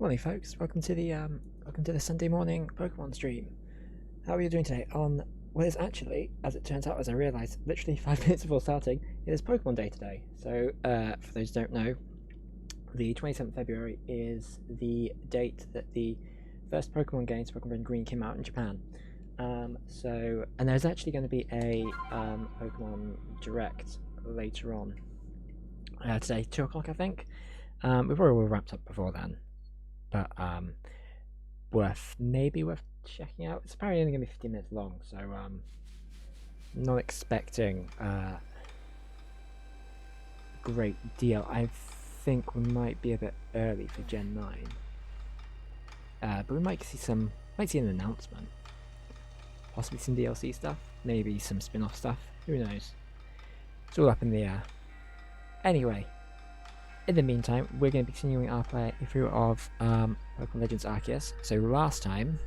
Morning, folks. Welcome to the Sunday morning Pokemon stream. How are you doing today? On what is actually, as it turns out, as I realised, literally 5 minutes before starting, it is Pokemon Day today. So, for those who don't know, the 27th of February is the date that the first Pokemon game, Pokemon Red and Green, came out in Japan. And there's actually going to be a Pokemon Direct later on today, 2 o'clock, I think. We've probably all wrapped up before then, but maybe worth checking out. It's apparently only going to be 15 minutes long, so not expecting great deal. I think we might be a bit early for Gen 9, but we might see an announcement, possibly some DLC stuff, maybe some spin-off stuff. Who knows? It's all up in the air. Anyway. In the meantime, we're going to be continuing our playthrough of Pokemon Legends Arceus. So last time,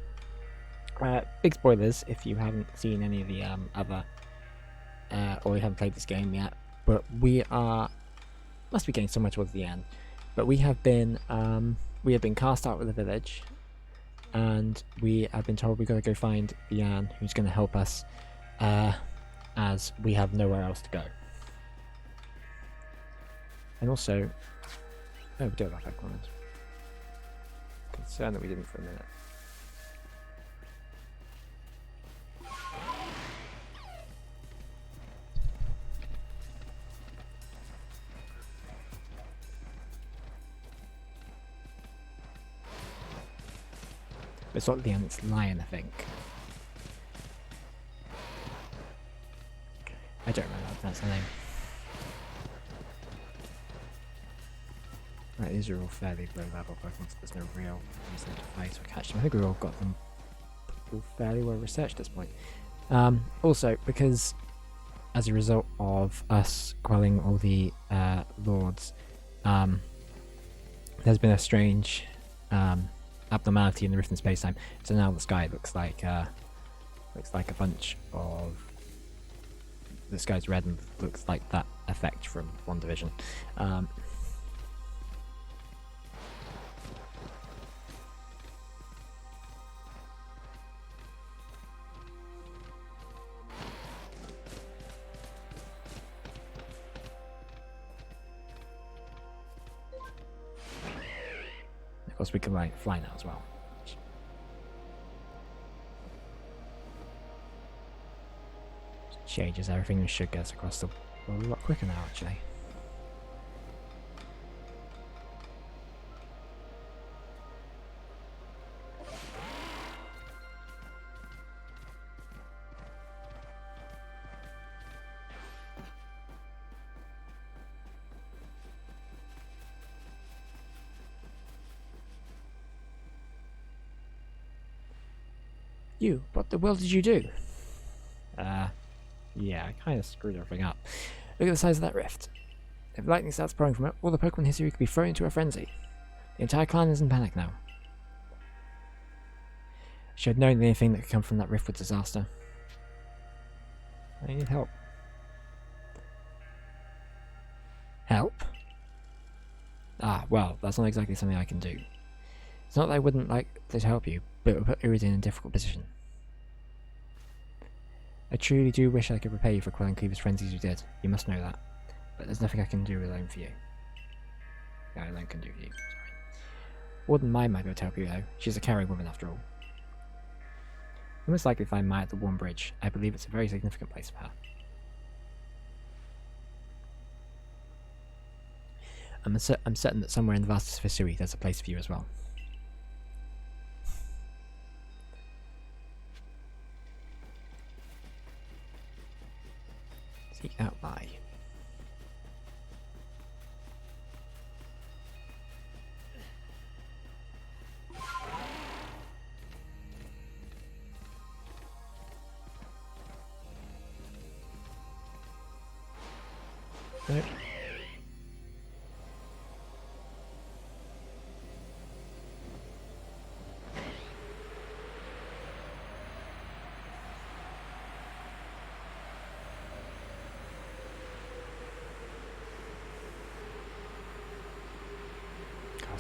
big spoilers if you haven't seen any of the other, or you haven't played this game yet, but must be getting somewhere towards the end, but we have been cast out of the village, and we have been told we've got to go find Yan, who's going to help us, as we have nowhere else to go. And also, we do have Pokemon. Concerned that we didn't for a minute. It's not Leon, it's Lion, I think. I don't remember if that's the name. Right, these are all fairly low level Pokemon, so there's no real reason to fight or catch them. I think we've all got them all fairly well researched at this point. Also, because as a result of us quelling all the lords, there's been a strange abnormality in the rift in space-time. So now the sky looks like a bunch of... The sky's red and looks like that effect from One Division. Of course, we can fly now as well. Changes everything and should get us across the world a lot quicker now, actually. What the world did you do? Yeah, I kind of screwed everything up. Look at the size of that rift. If lightning starts pouring from it, all the Pokemon history could be thrown into a frenzy. The entire clan is in panic now. She had known anything that could come from that rift was disaster. I need help. Help? Well, that's not exactly something I can do. It's not that I wouldn't like to help you, but it would put Iridian in a difficult position. I truly do wish I could repay you for quelling Cleaver's frenzies you did. You must know that. But there's nothing I can do alone for you. Yeah, I alone can do for you. Sorry. Warden Mai might be able to help you though. She's a caring woman after all. You'll most likely find Mai at the Warm Bridge. I believe it's a very significant place for her. I'm certain that somewhere in the vast Hisui there's a place for you as well. Seek out Mai. Nope.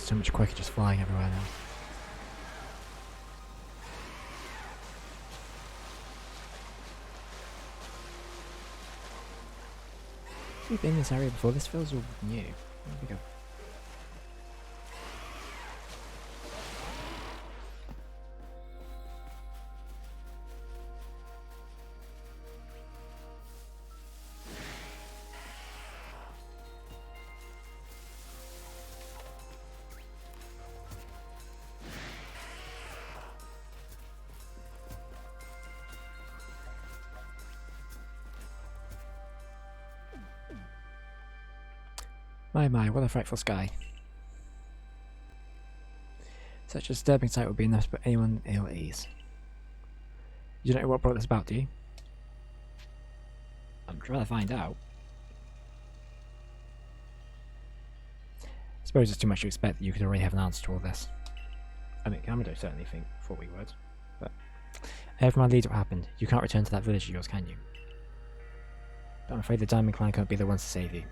so much quicker just flying everywhere now. We've been in this area before. This feels all new. There we go. My, what a frightful sky. Such a disturbing sight would be enough to put anyone ill at ease. You don't know what brought this about, do you? I'm trying to find out. I suppose it's too much to expect that you could already have an answer to all this. I mean, Commodore certainly thought we would, but I heard from our leader what happened. You can't return to that village of yours, can you? But I'm afraid the Diamond Clan can't be the ones to save you.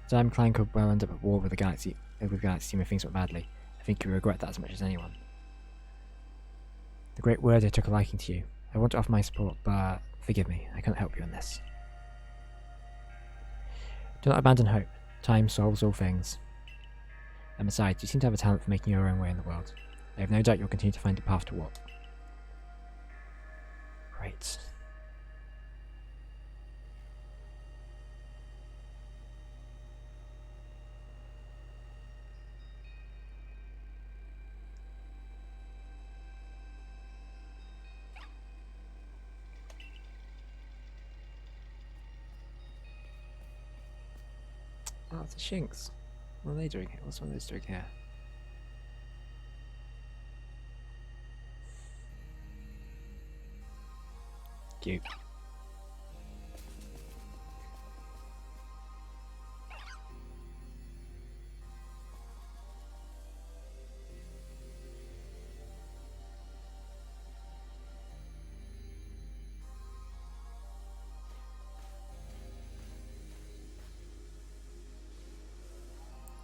The Diamond Clan could well end up at war with the galaxy if things went badly. I think you regret that as much as anyone. The great Worder took a liking to you. I want to offer my support, but forgive me, I can't help you in this. Do not abandon hope. Time solves all things. And besides, you seem to have a talent for making your own way in the world. I have no doubt you'll continue to find a path to walk. Great. Oh, it's a Shinx. What are they doing here? What's one of those doing here? Cute.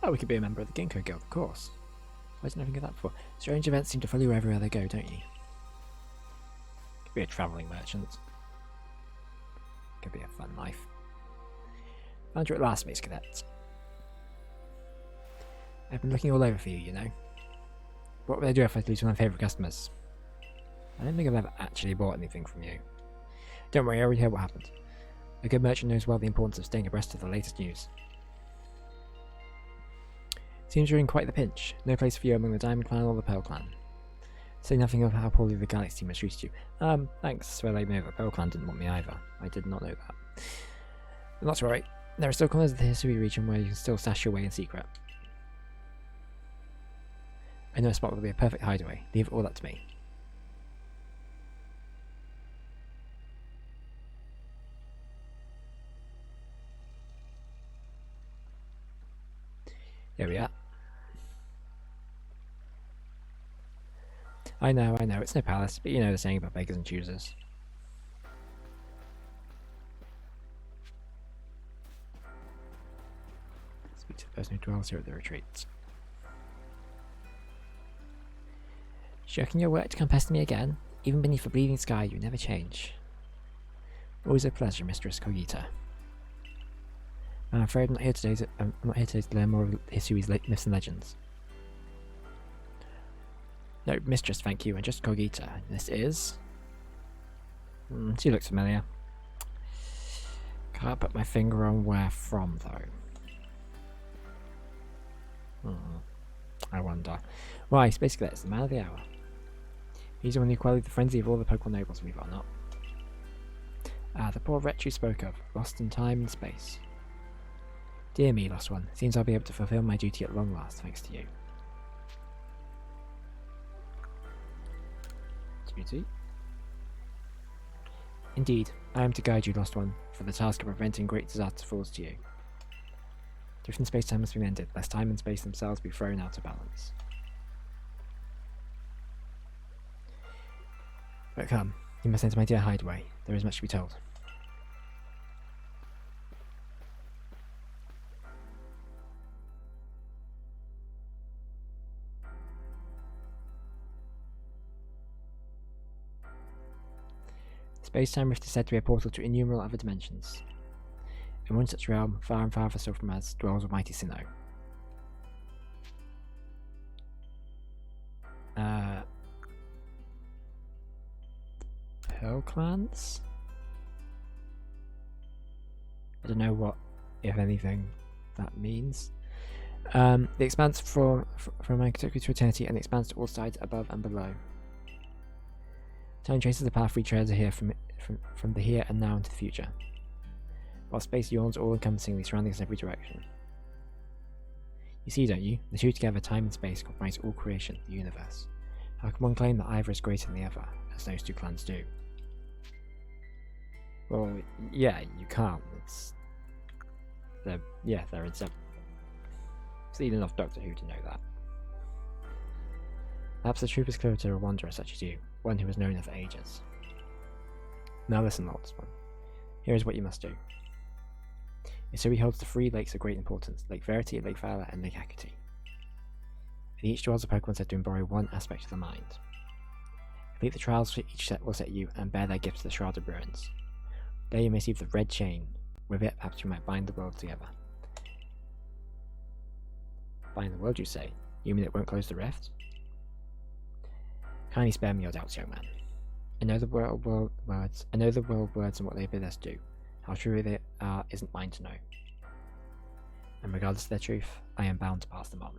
Oh, we could be a member of the Ginkgo Guild, of course. Why didn't I think of that before? Strange events seem to follow you everywhere they go, don't you? Could be a travelling merchant. Could be a fun life. Found you at last, Space Cadet. I've been looking all over for you, you know. What would I do if I lose one of my favourite customers? I don't think I've ever actually bought anything from you. Don't worry, I already heard what happened. A good merchant knows well the importance of staying abreast of the latest news. Seems you're in quite the pinch. No place for you among the Diamond Clan or the Pearl Clan. Say nothing of how poorly the Galaxy team has treated you. Thanks. Well, I know the Pearl Clan didn't want me either. I did not know that. But not to worry. There are still corners of the Hisui region where you can still stash your way in secret. I know a spot that will be a perfect hideaway. Leave all that to me. Here we are. I know, it's no palace, but you know the saying about beggars and choosers. Speak to the person who dwells here at the retreat. Shirking your work to come pester me again? Even beneath a bleeding sky, you never change. Always a pleasure, Mistress Kogita. I'm afraid I'm not here today to learn more of Hisui's myths and legends. No, Mistress, thank you, and just Kogita. This is... she looks familiar. Can't put my finger on where from, though. I wonder. Why, Space Cadet's the man of the hour. He's the one who quelled the frenzy of all the Pokemon nobles, believe it or not. Ah, the poor wretch you spoke of, lost in time and space. Dear me, lost one. Seems I'll be able to fulfill my duty at long last, thanks to you. Duty? Indeed, I am to guide you, lost one, for the task of preventing great disaster falls to you. Different space-time must be mended, lest time and space themselves be thrown out of balance. But come, you must enter my dear hideaway. There is much to be told. Space-time rift is said to be a portal to innumerable other dimensions. In one such realm, far and farther still from us, dwells almighty Sinnoh. Pearl clans? I don't know what, if anything, that means. The expanse from antiquity to eternity, and the expanse to all sides above and below. Time traces the path we tread here from the here and now into the future. While space yawns all-encompassingly, surrounding us in every direction. You see, don't you? The two together, time and space, comprise all creation, the universe. How can one claim that either is greater than the other, as those two clans do? Well, yeah, you can't. They're inseparable. It's even enough Doctor Who to know that. Perhaps the truth is clearer to a wanderer such as you, one who has known her for ages. Now listen, Lords One. Here is what you must do. Isui holds the three lakes of great importance: Lake Verity, Lake Valor, and Lake Hecate. In each dwells a Pokemon said to embody one aspect of the mind. Complete the trials for each set will set you, and bear their gifts to the Shrouded Ruins. There you may receive the red chain. With it, perhaps you might bind the world together. Bind the world, you say? You mean it won't close the rift? Kindly spare me your doubts, young man. I know the world words and what they bid us do. How true they are isn't mine to know. And regardless of their truth, I am bound to pass them on.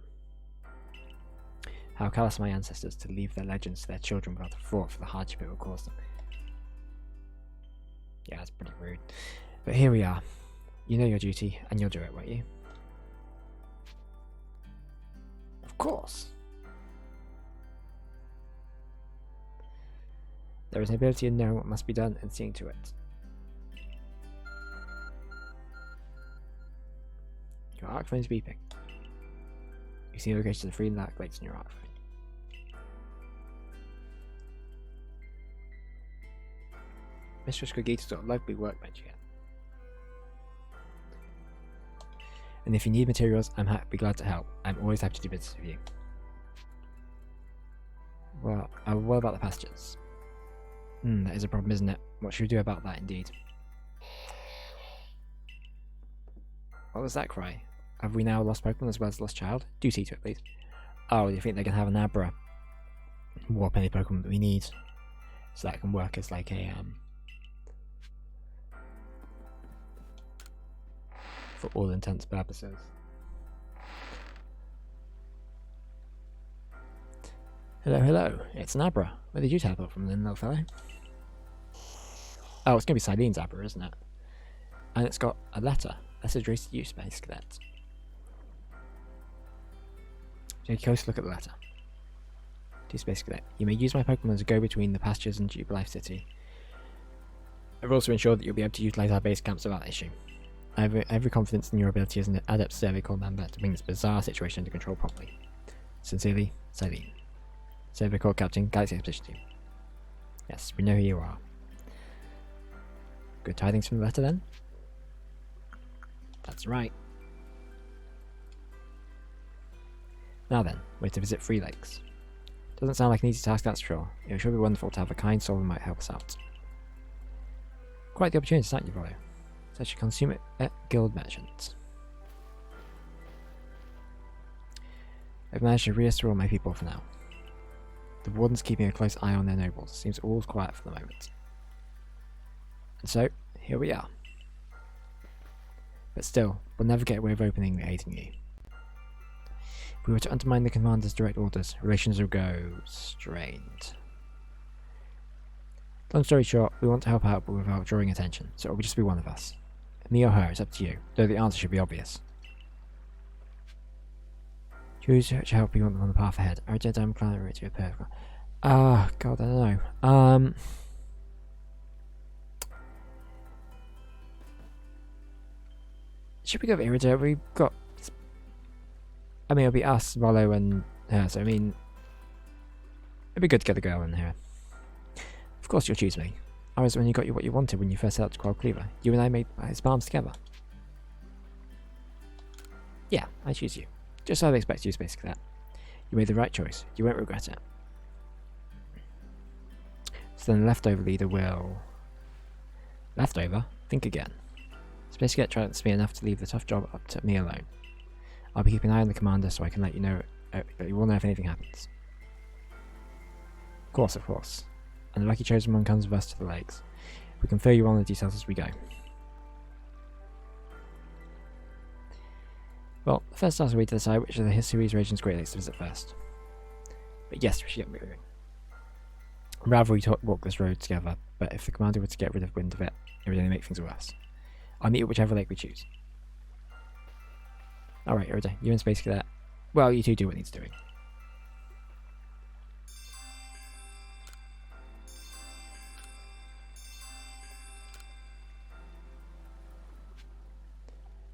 How callous my ancestors to leave their legends to their children without a thought for the hardship it will cause them. Yeah, that's pretty rude. But here we are. You know your duty, and you'll do it, won't you? Of course. There is an ability in knowing what must be done and seeing to it. Your arc phone is beeping. You see the location of the 3 lakes in your arc phone. Mistress Gogita's got a lovely workbench again. And if you need materials, I'm glad to help. I'm always happy to do business with you. Well, what about the pastures? That is a problem, isn't it? What should we do about that, indeed? What was that cry? Have we now lost Pokemon as well as lost child? Do see to it, please. Oh, do you think they can have an Abra warp any Pokemon that we need? So that can work as like a, for all intents and purposes. Hello, it's an Abra. Where did you teleport from then, little fellow? Oh, it's going to be Silene's Abra, isn't it? And it's got a letter. Let's address you, Space Cadet. Take a close look at the letter. To Space Cadet, you may use my Pokemon to go between the pastures and Jubilife City. I've also ensured that you'll be able to utilize our base camps without issue. I have every confidence in your ability as an adept Survey Corps member to bring this bizarre situation under control properly. Sincerely, Silene. Survey Corps Captain, Galaxy Expedition Team. Yes, we know who you are. Good tidings from the letter then? That's right. Now then, we're to visit 3 lakes. Doesn't sound like an easy task, that's sure. It would sure be wonderful to have a kind soul who might help us out. Quite the opportunity, aren't you, Volo? Such a consumer guild merchant. I've managed to reassure all my people for now. The warden's keeping a close eye on their nobles. Seems all quiet for the moment. And so, here we are. But still, we'll never get away with openly aiding you. If we were to undermine the commander's direct orders, relations will go strained. Long story short, we want to help out but without drawing attention, so it will just be one of us. Me or her, it's up to you, though the answer should be obvious. Choose which help you want them on the path ahead. Our Jedi clan route to a perfect. God, I don't know. Should we go with Iridium? We've got. I mean, it'll be us, Rollo, and her, so I mean. It'd be good to get a girl in here. Of course, you'll choose me. I was when you got you what you wanted when you first set out to Quell Cleaver. You and I made his palms together. Yeah, I choose you. Just how I expect you, Space Cadet. You made the right choice. You won't regret it. So then the leftover leader will Leftover? Think again. Space Cadet trusts me enough to leave the tough job up to me alone. I'll be keeping an eye on the commander so I can let you know. You will know if anything happens. Of course, of course. And the lucky chosen one comes with us to the lakes. We can fill you on the details as we go. Well, the first task will be to decide which of the series region's Great Lakes to visit first. But yes, we should get moving. Rather we walk this road together, but if the commander were to get rid of wind of it, it would only make things worse. I'll meet at whichever lake we choose. Alright, Iridium, you and Space Cadet. Well, you two do what needs doing.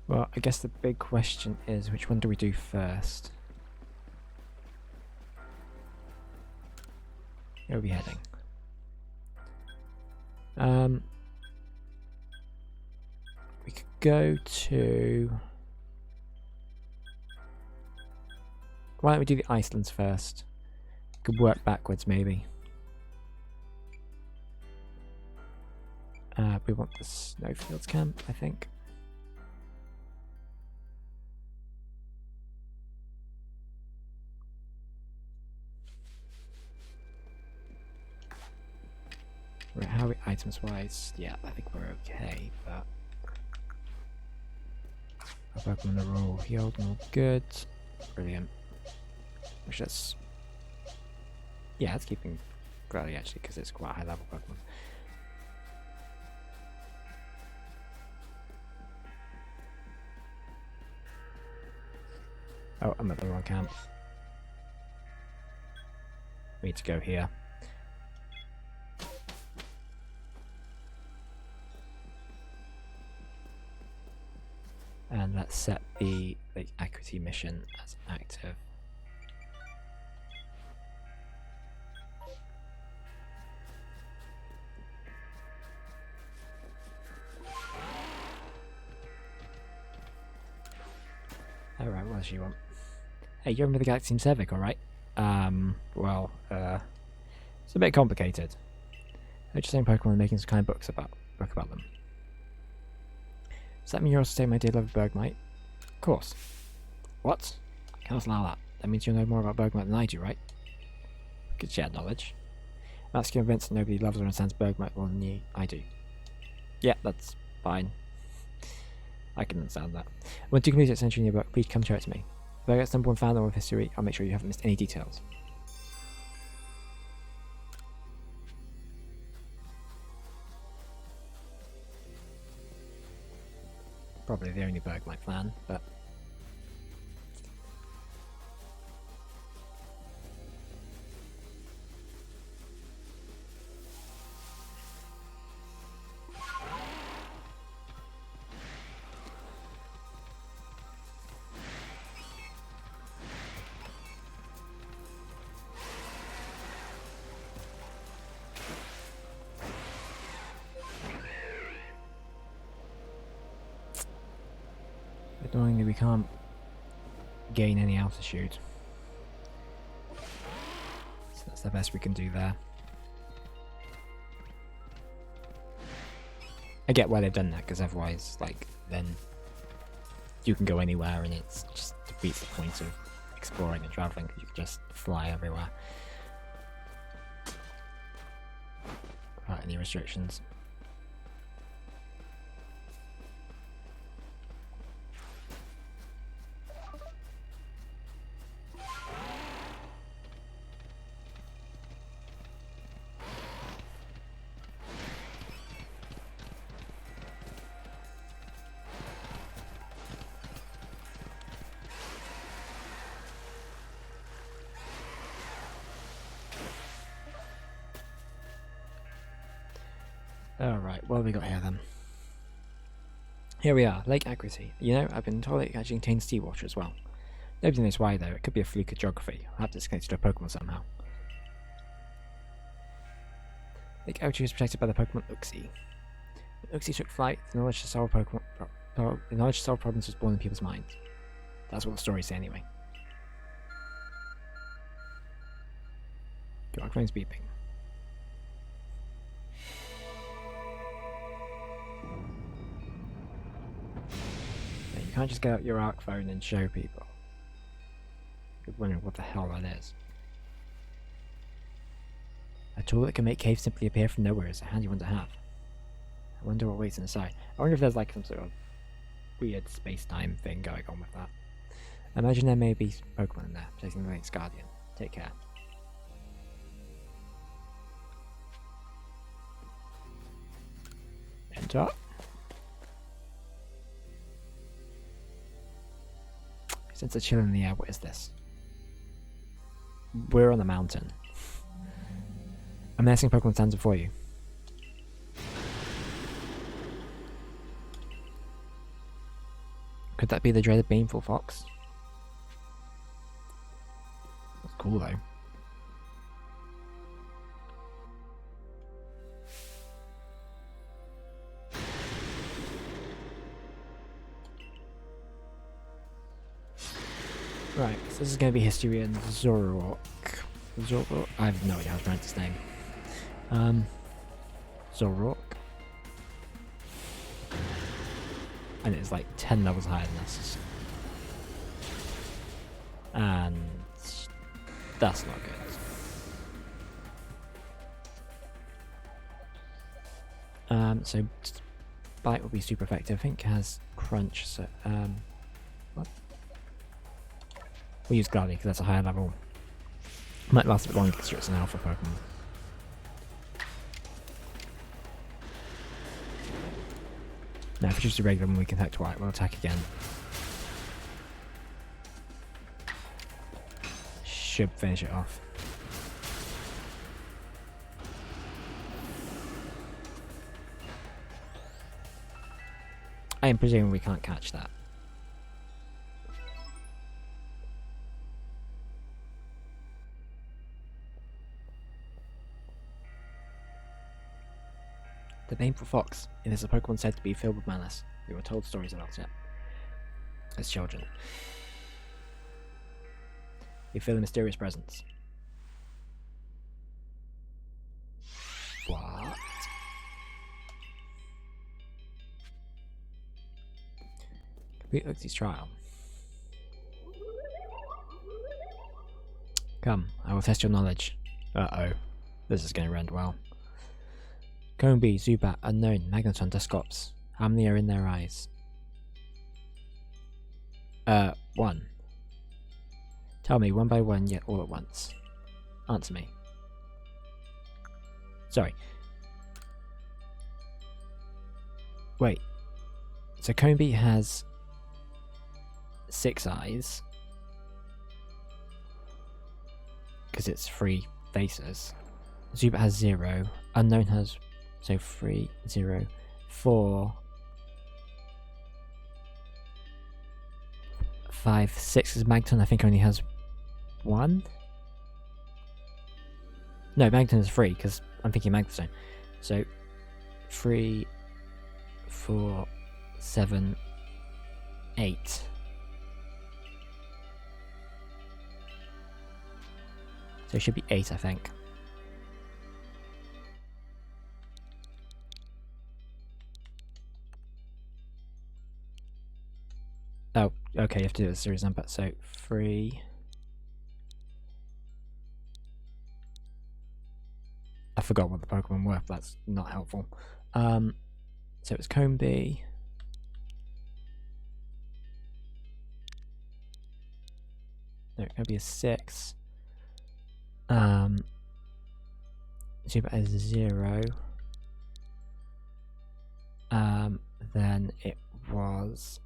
Well, I guess the big question is, which one do we do first? Where are we heading? We could go to... Why don't we do the Icelands first? We could work backwards, maybe. We want the Snowfields camp, I think. Right, how are we items wise? Yeah, I think we're okay, but our Pokemon are all healed and all good. Brilliant. Which is, yeah, it's keeping Growly actually because it's quite a high level Pokemon. Oh, I'm at the wrong camp. We need to go here. And let's set the accuracy mission as active. Alright, what does she want? Hey, you remember the Galaxy Team Cervic, alright? Well, it's a bit complicated. They're just saying Pokemon are making some kind of book about them. Does that mean you're also saying my dear love of Bergmite? Of course. What? I cannot allow that. That means you'll know more about Bergmite than I do, right? We could share knowledge. That's convinced that nobody loves or understands Bergmite more than I do. Yeah, that's fine. I can understand that. When you complete its entry in your book, please come show it to me. If I get number one fan of history, I'll make sure you haven't missed any details. Probably the only Bergmite fan, but... Annoyingly, we can't gain any altitude. So that's the best we can do there. I get why they've done that, because otherwise, like, then you can go anywhere and it's just defeats the point of exploring and traveling, because you can just fly everywhere without any restrictions. Alright, what have we got here then? Here we are, Lake Accuracy. You know, I've been told it actually contains seawater as well. Nobody knows why though, it could be a fluke of geography. I'll have to connect to a Pokemon somehow. Lake Accuracy is protected by the Pokemon Uxie. When Uxie took flight, the knowledge to solve problems was born in people's minds. That's what the stories say anyway. Our phone's beeping. can't just get out your ARC phone and show people. You're wondering what the hell that is. A tool that can make caves simply appear from nowhere is a handy one to have. I wonder what waits inside. I wonder if there's like some sort of weird space-time thing going on with that. I imagine there may be Pokemon in there, chasing the Link's Guardian. Take care. Enter. Since a chill in the air, what is this? We're on the mountain. A menacing Pokemon stands before you. Could that be the dreaded Baneful Fox? That's cool though. Right, so this is going to be Historian Zoroark. Zoroark? I have no idea how to pronounce his name. Zoroark. And it's like 10 levels higher than this. And that's not good. So Bite will be super effective. I think it has Crunch, so what? We'll use Gladdy because that's a higher level. Might last a bit longer because it's an alpha Pokemon. Now if we choose a regular one we can attack twice, we'll attack again. Should finish it off. I am presuming we can't catch that. The Baneful Fox. It is a Pokemon said to be filled with malice. We were told stories about it as children. We feel a mysterious presence. What? Complete Uxie's trial. Come, I will test your knowledge. Uh-oh. This is going to end well. Combi, Zubat, Unknown, Magneton, Dusclops. How many are in their eyes? 1. Tell me one by one, yet all at once. Answer me. Sorry. Wait. So Combi has 6 eyes. Because it's 3 faces. Zubat has 0. Unknown has... So 3, 0, 4, 5, 6 is Magneton. I think only has 1. No, Magneton is 3 because I'm thinking Magneton. So 3, 4, 7, 8. So it should be 8, I think. Oh, okay, you have to do a series number. So 3. I forgot what the Pokemon were, but that's not helpful. So it's Combi. No, Combi is 6. Zubat is 0. Then it was...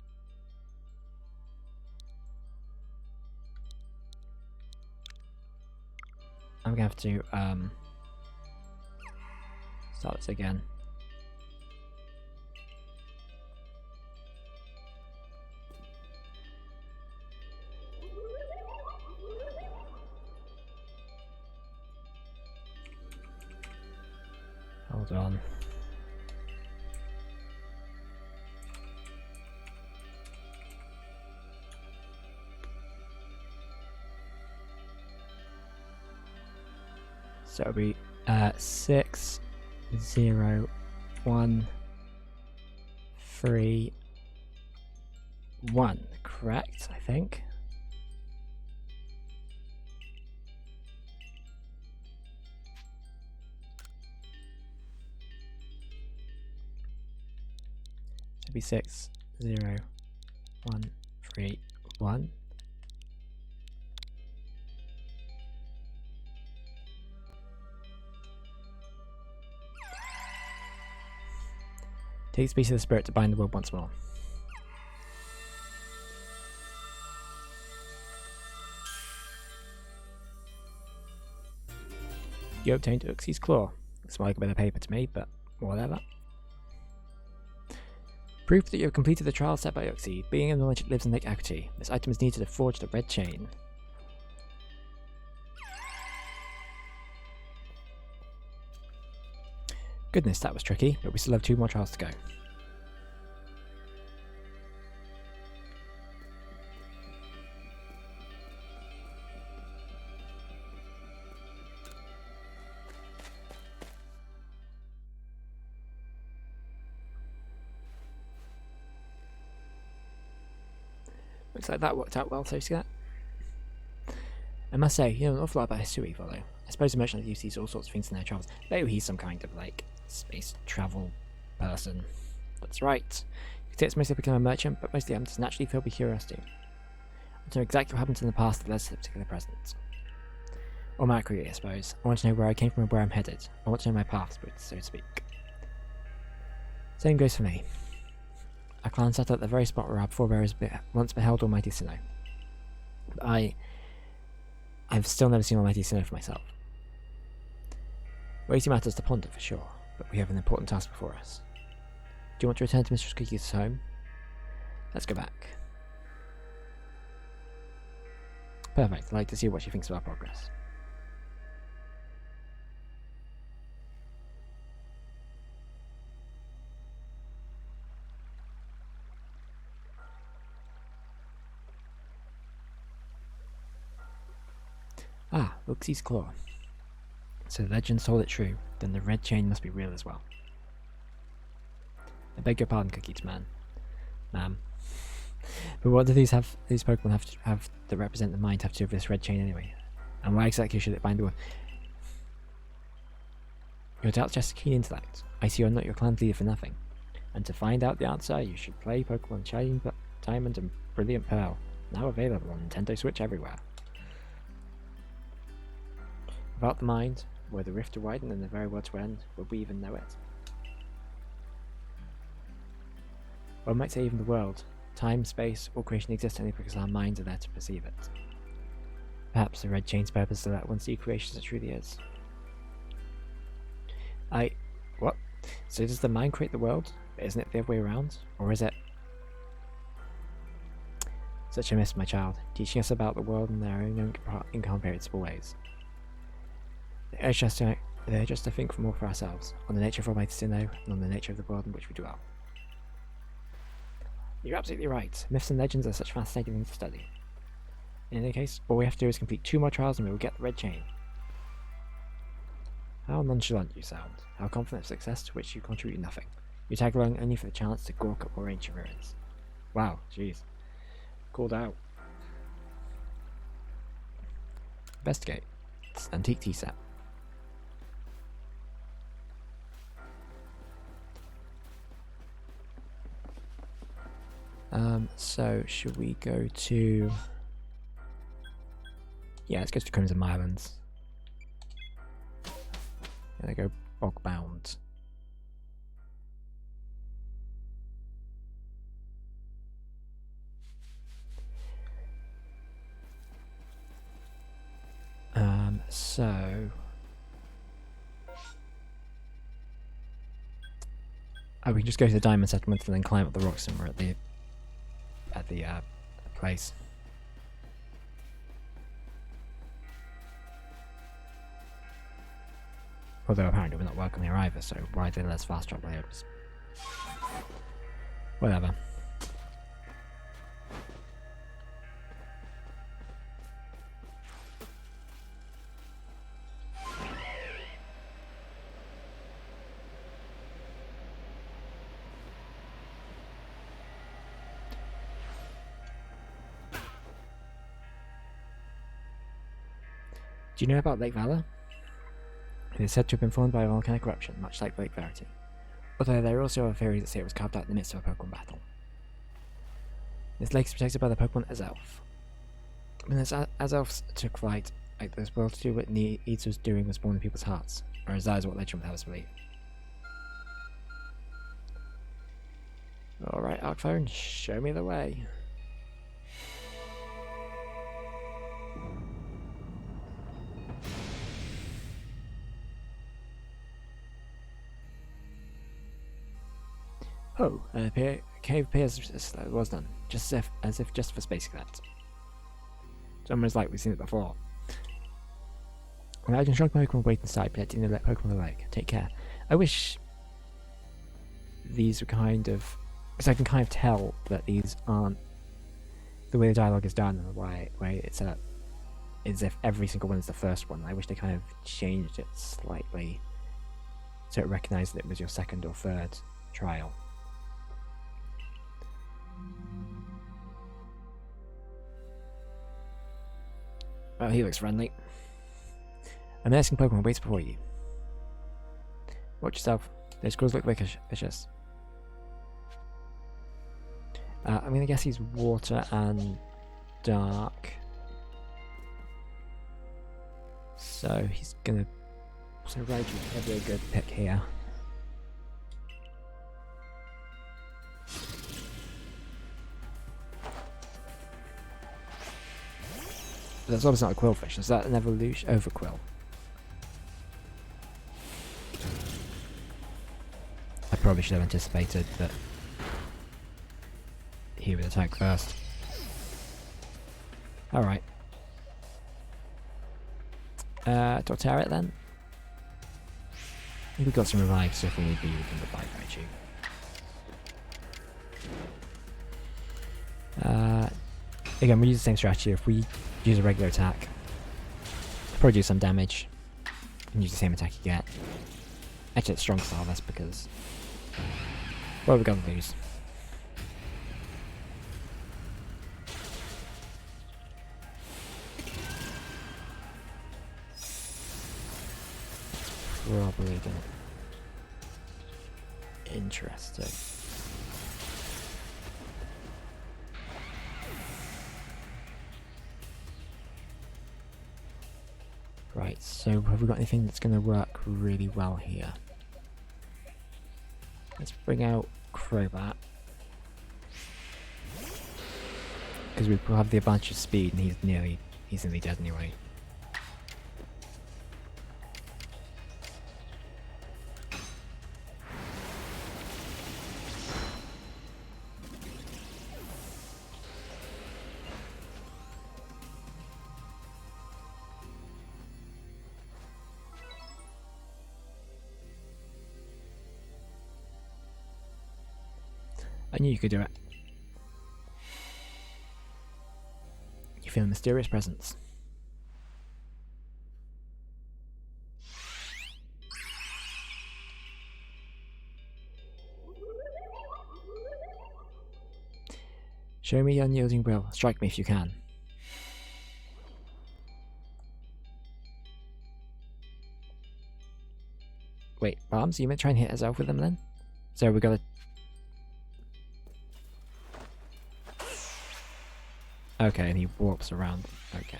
I'm gonna have to start this again. Hold on. So it'll be 6, 0, 1, 3, 1, correct, I think. Should be 6, 0, 1, 3, 1. Take the piece of the spirit to bind the world once more. You obtained Uxi's claw. Looks more like a bit of paper to me, but whatever. Proof that you have completed the trial set by Uxie. Being of knowledge lives in Lake Akuti. This item is needed to forge the red chain. Goodness, that was tricky, but we still have 2 more trials to go. Looks like that worked out well, so to that. I must say, you know an awful lot about Hisui, though. I suppose the merchant uses all sorts of things in their travels. Maybe he's some kind of, like, space travel person. That's right. You could say it's mostly become a merchant, but mostly I'm just naturally filled with curiosity. I want to know exactly what happened in the past that led to the particular present. Or more accurately, I suppose. I want to know where I came from and where I'm headed. I want to know my path, so to speak. Same goes for me. Our clan sat at the very spot where our forebears once beheld Almighty Sinnoh. But I've still never seen Almighty Sinnoh for myself. Weighty matters to ponder, for sure, but we have an important task before us. Do you want to return to Mistress Kuki's home? Let's go back. Perfect, I'd like to see what she thinks of our progress. Ah, Uxie's claw. So the legends told it true, then the red chain must be real as well. I beg your pardon, Cookies man. Ma'am. But what do these Pokemon have that represent the mind have to do with this red chain anyway? And why exactly should it bind the world? Your doubt's just a keen intellect. I see you're not your clan's leader for nothing. And to find out the answer, you should play Pokemon Shining Diamond and Brilliant Pearl, now available on Nintendo Switch everywhere. Without the mind, were the rift to widen and the very world to end, would we even know it? One might say even the world, time, space, all creation exists only because our minds are there to perceive it. Perhaps the red chain's purpose is to let one see creation as it truly is. What? So does the mind create the world? Isn't it the other way around? Or is it... Such a miss, my child, teaching us about the world in their own incomprehensible ways. They urge us to think more for ourselves, on the nature of Almighty Sinnoh, and on the nature of the world in which we dwell. You're absolutely right. Myths and legends are such fascinating things to study. In any case, all we have to do is complete 2 more trials and we will get the red chain. How nonchalant you sound. How confident of success to which you contribute nothing. You tag along only for the chance to gawk at more ancient ruins. Wow, jeez. Called out. Investigate. It's an antique tea set. So should we go to... Yeah, let's go to Crimson Islands. Gonna go Bogbound. So... Oh, we can just go to the Diamond Settlement and then climb up the rocks and we're at the place. Although apparently we're not welcome here either, so why then let's fast travel here? Whatever. Do you know about Lake Valor? It is said to have been formed by a volcanic eruption, much like Lake Verity. Although there are also other theories that say it was carved out in the midst of a Pokemon battle. This lake is protected by the Pokemon Azelf. When the Azelfs took flight, like this world to do what Eads was doing was born in people's hearts, or as that is what legend would have us believe. Alright, Arcphone, show me the way. Oh, cave appears as it was done, just as if just for space cadets. It's almost like we've seen it before. Imagine strong Pokemon wait inside, protecting the Pokemon of the lake. Take care. I wish these were kind of, because I can kind of tell that these aren't the way the dialogue is done and the way it's set up. Is if every single one is the first one. I wish they kind of changed it slightly so it recognised that it was your second or third trial. Oh, he looks friendly. A menacing Pokemon waits before you. Watch yourself. Those squirrels look vicious. I'm gonna guess he's water and dark. So he's gonna. So Raiju's probably a good pick here. That's obviously not a Quillfish. Is that an evolution over Quill? I probably should have anticipated that he would attack first. Alright. Torterra then? I think we've got some revives, so if we need be, we can revive Raichu. Again, we use the same strategy. If we use a regular attack, probably do some damage, and use the same attack you get. Actually, it's strong style, that's because. What are we gonna lose? Probably gonna. Interesting. Right, so have we got anything that's going to work really well here? Let's bring out Crobat. Because we have the advantage of speed and he's nearly dead anyway. I knew you could do it. You feel a mysterious presence. Show me your unyielding will. Strike me if you can. Wait, Barms, you meant try and hit us off with them then? So we gotta. Okay, and he warps around. Okay.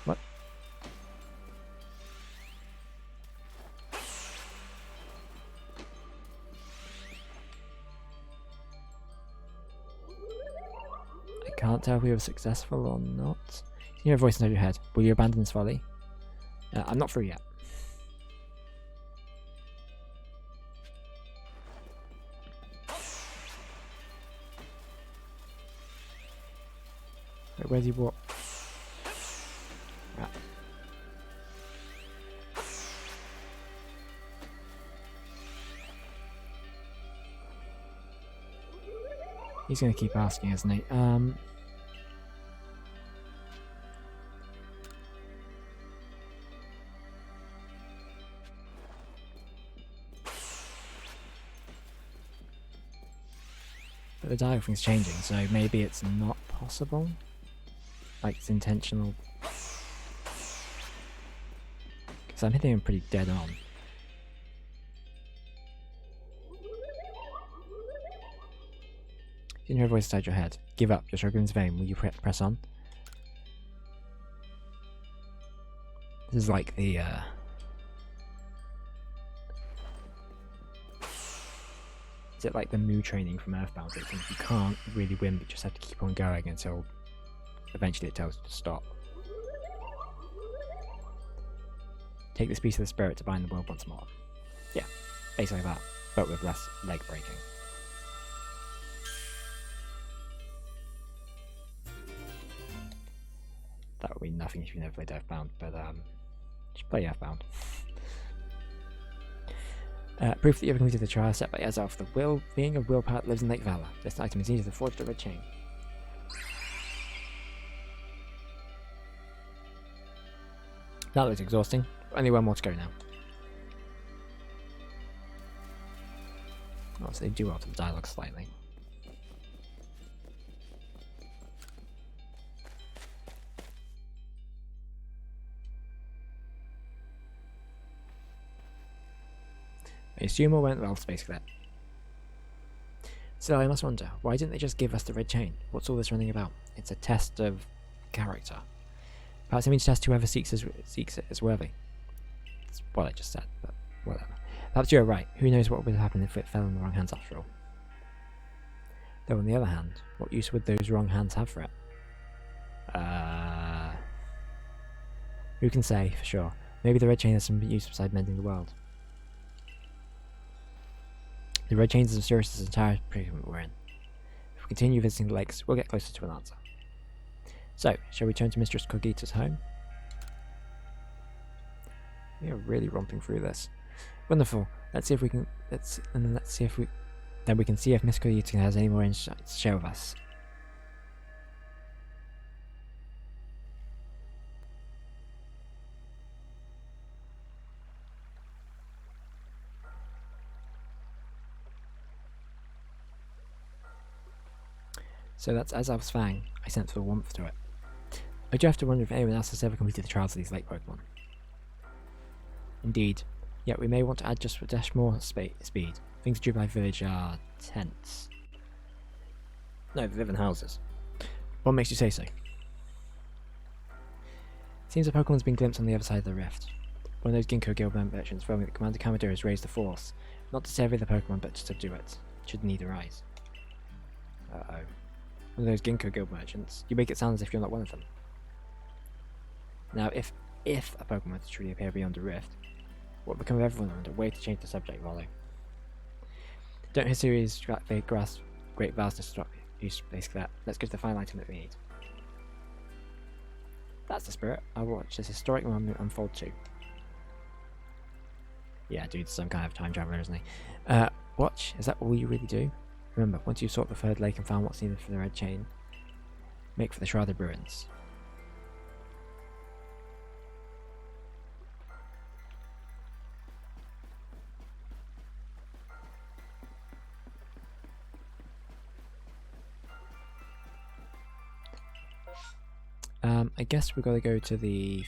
What? I can't tell if we were successful or not. You hear a voice inside your head. Will you abandon this folly? I'm not through yet. Wait, where's he walk? Right. He's gonna keep asking, isn't he? But the dialogue thing's changing, so maybe it's not possible. Like it's intentional. Because I'm hitting him pretty dead on. You hear a voice inside your head. Give up, your struggle is vain. Will you press on? This is like the is it like the Moo training from Earthbound? Where you can't really win, but you just have to keep on going until eventually it tells you to stop. Take this piece of the spirit to bind the world once more. Yeah, basically that, but with less leg breaking. That would mean nothing if you never played Earthbound, but you should play Earthbound. Proof that you have completed the trial set by Azalf. The being of willpower lives in Lake Valor. This item is needed to forge the red chain. That looks exhausting. Only one more to go now. Oh, so they do alter the dialogue slightly. I assume all went well, Space Cadet. So I must wonder, why didn't they just give us the red chain? What's all this running about? It's a test of character. Perhaps it means to test whoever seeks it as worthy. That's what I just said, but whatever. Perhaps you're right. Who knows what would happen if it fell in the wrong hands after all. Though on the other hand, what use would those wrong hands have for it? Who can say for sure? Maybe the red chain has some use beside mending the world. The red chain is as serious as the entire predicament we're in. If we continue visiting the lakes, we'll get closer to an answer. So, shall we turn to Mistress Cogita's home? We are really romping through this. Wonderful. Let's see if we can. Then we can see if Miss Cogita has any more insights to share with us. So that's Azal's Fang. I sense the warmth to it. I do have to wonder if anyone else has ever completed the trials of these lake Pokemon. Indeed. Yet we may want to add just a dash more speed. Things at Jubilee Village are tense. No, they live in houses. What makes you say so? Seems a Pokemon's been glimpsed on the other side of the rift. One of those Ginkgo Guild merchants told me that Commander Commodore has raised the force. Not to save the Pokemon, but to subdue it. Should need arise. Uh-oh. One of those Ginkgo Guild merchants. You make it sound as if you're not one of them. Now, if a Pokemon were to truly appear beyond the rift, what would become of everyone and a way to change the subject, Rollo? Don't Hisui's grasp great vastness stop you, basically that. Let's go to the final item that we need. That's the spirit. I'll watch this historic moment unfold too. Yeah, dude's some kind of time traveler, isn't he? Watch? Is that all you really do? Remember, once you've sought the third lake and found what's needed for the red chain, make for the Shrouded Ruins. I guess we've got to go to the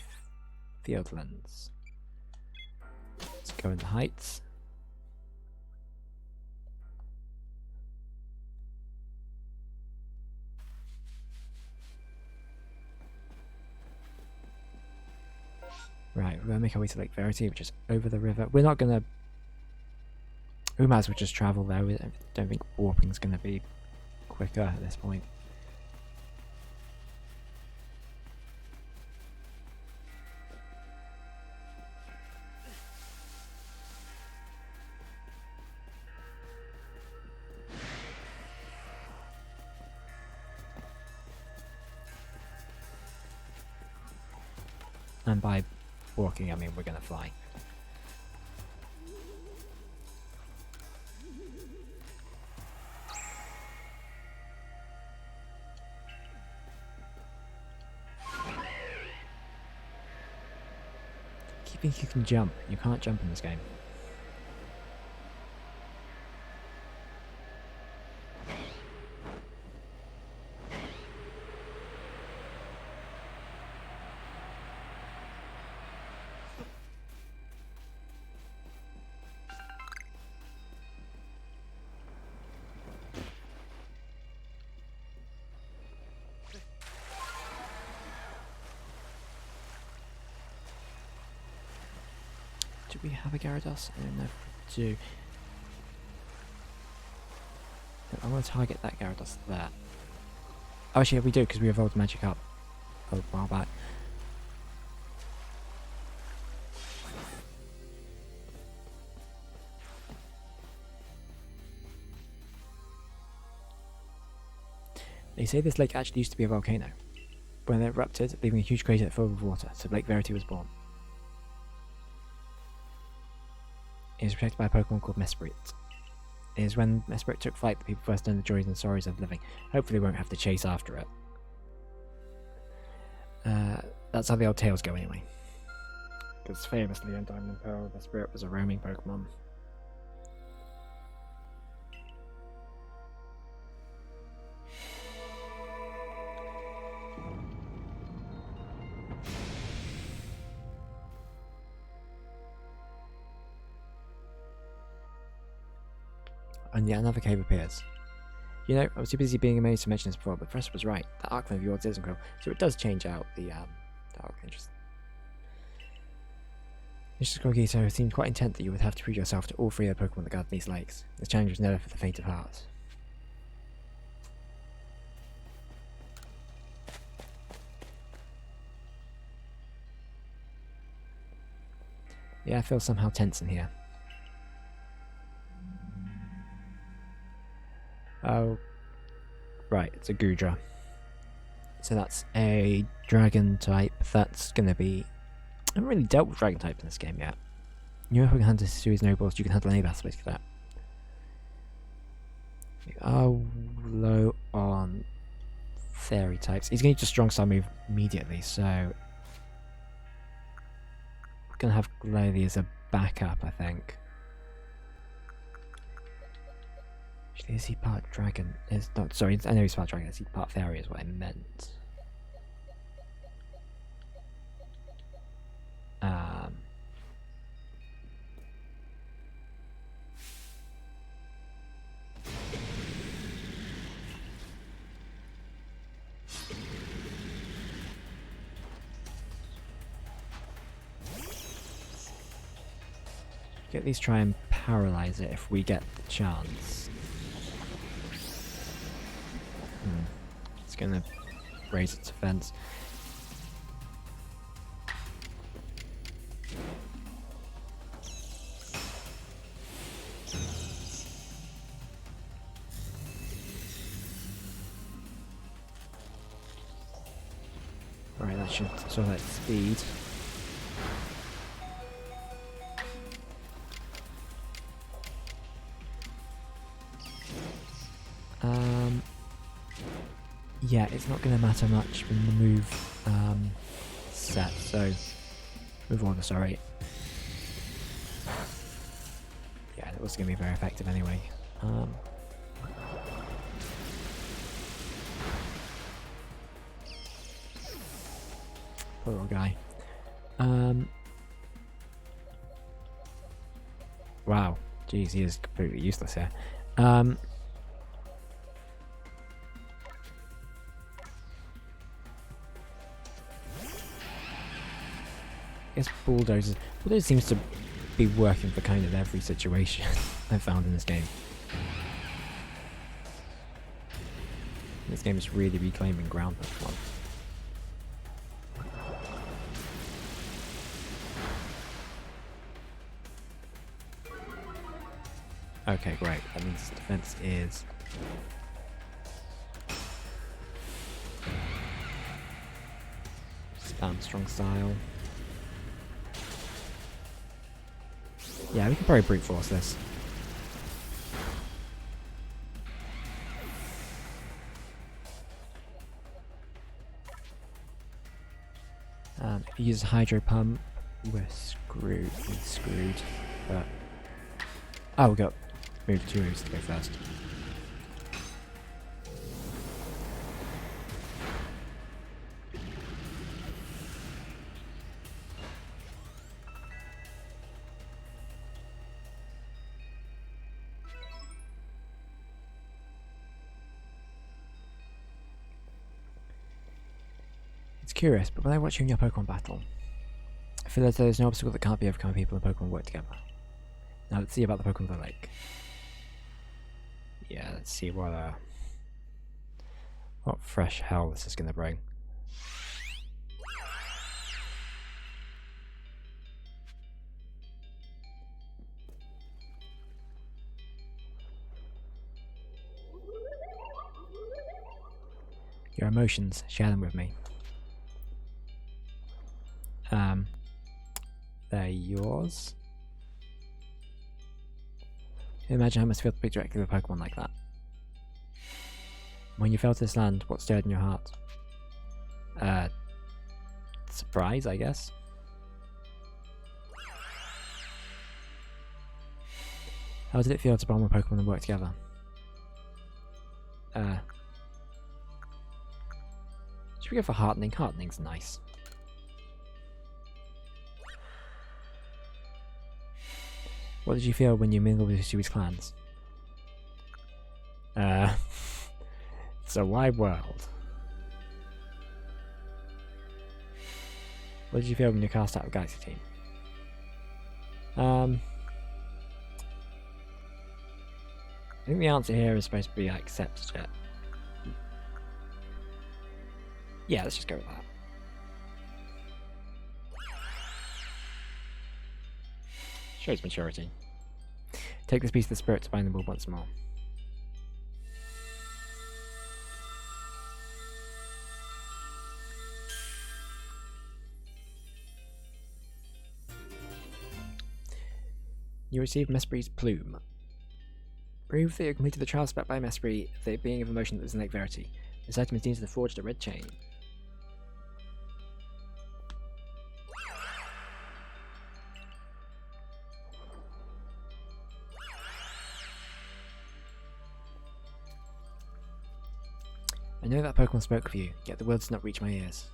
Fieldlands. Let's go in the heights. Right, we're going to make our way to Lake Verity, which is over the river. We're not going to... We might as well just travel there. I don't think warping's going to be quicker at this point. And by walking, I mean we're going to fly. You think you can jump? You can't jump in this game. we have a Gyarados? I don't know if we do. I want to target that Gyarados there. Oh, actually, yeah, we do, because we evolved Magic up a while back. They say this lake actually used to be a volcano. When it erupted, leaving a huge crater filled with water, so Lake Verity was born. It is protected by a Pokemon called Mesprit. It is when Mesprit took flight that people first learned the joys and sorrows of living. Hopefully we won't have to chase after it. That's how the old tales go anyway. Because famously in Diamond and Pearl, Mesprit was a roaming Pokemon. And yet another cave appears. You know, I was too busy being amazed to mention this before, but Professor was right. That Arclan of yours is incredible, so it does change out the Arclan. Mr. Scorgito seemed quite intent that you would have to prove yourself to all three of the Pokemon that guard these lakes. This challenge was never for the faint of heart. Yeah, I feel somehow tense in here. Oh, right, it's a Goodra. So that's a dragon type. That's gonna be... I haven't really dealt with dragon type in this game yet. You know, if we can handle Sui's nobles, you can handle any battle basically that. We are low on fairy types. He's gonna need a strong style move immediately, so we're gonna have Glalie as a backup, I think. Is he part dragon? Is not sorry. I know he's part dragon. Is he part fairy? Is what I meant. At least try and paralyze it if we get the chance. It's gonna raise its defense. Right, that should sort of speed. Yeah, it's not going to matter much when the move set, so move order, sorry. Yeah, it was going to be very effective anyway. Poor little guy. Wow, jeez, he is completely useless here. I guess Bulldozer seems to be working for kind of every situation I've found in this game. This game is really reclaiming ground for one. Okay, great. That means defense is... spam strong style. Yeah, we can probably brute force this. If you use a Hydro Pump, we're screwed. But... oh, we got moved 2 moves to go first. It's curious, but when I watch you in your Pokemon battle, I feel as though there's no obstacle that can't be overcome when people and Pokemon work together. Now let's see about the Pokemon of the lake. Yeah, let's see what fresh hell this is gonna bring. Your emotions, share them with me. They're yours. Imagine how it must feel to speak directly with a Pokemon like that. When you fell to this land, what stirred in your heart? Surprise, I guess. How did it feel to bond with Pokemon and work together? Should we go for heartening? Heartening's nice. What did you feel when you mingled with Hisui's clans? It's a wide world. What did you feel when you cast out of Galaxy Team? I think the answer here is supposed to be I accepted it. Yeah, let's just go with that. Shows maturity. Take this piece of the spirit to bind the world once more. You receive Mespri's plume. Prove that you completed the trial spec by Mespri, the being of emotion that was in Lake Verity. This item is deemed to have forged a red chain. I know that Pokemon spoke of you, yet the words did not reach my ears.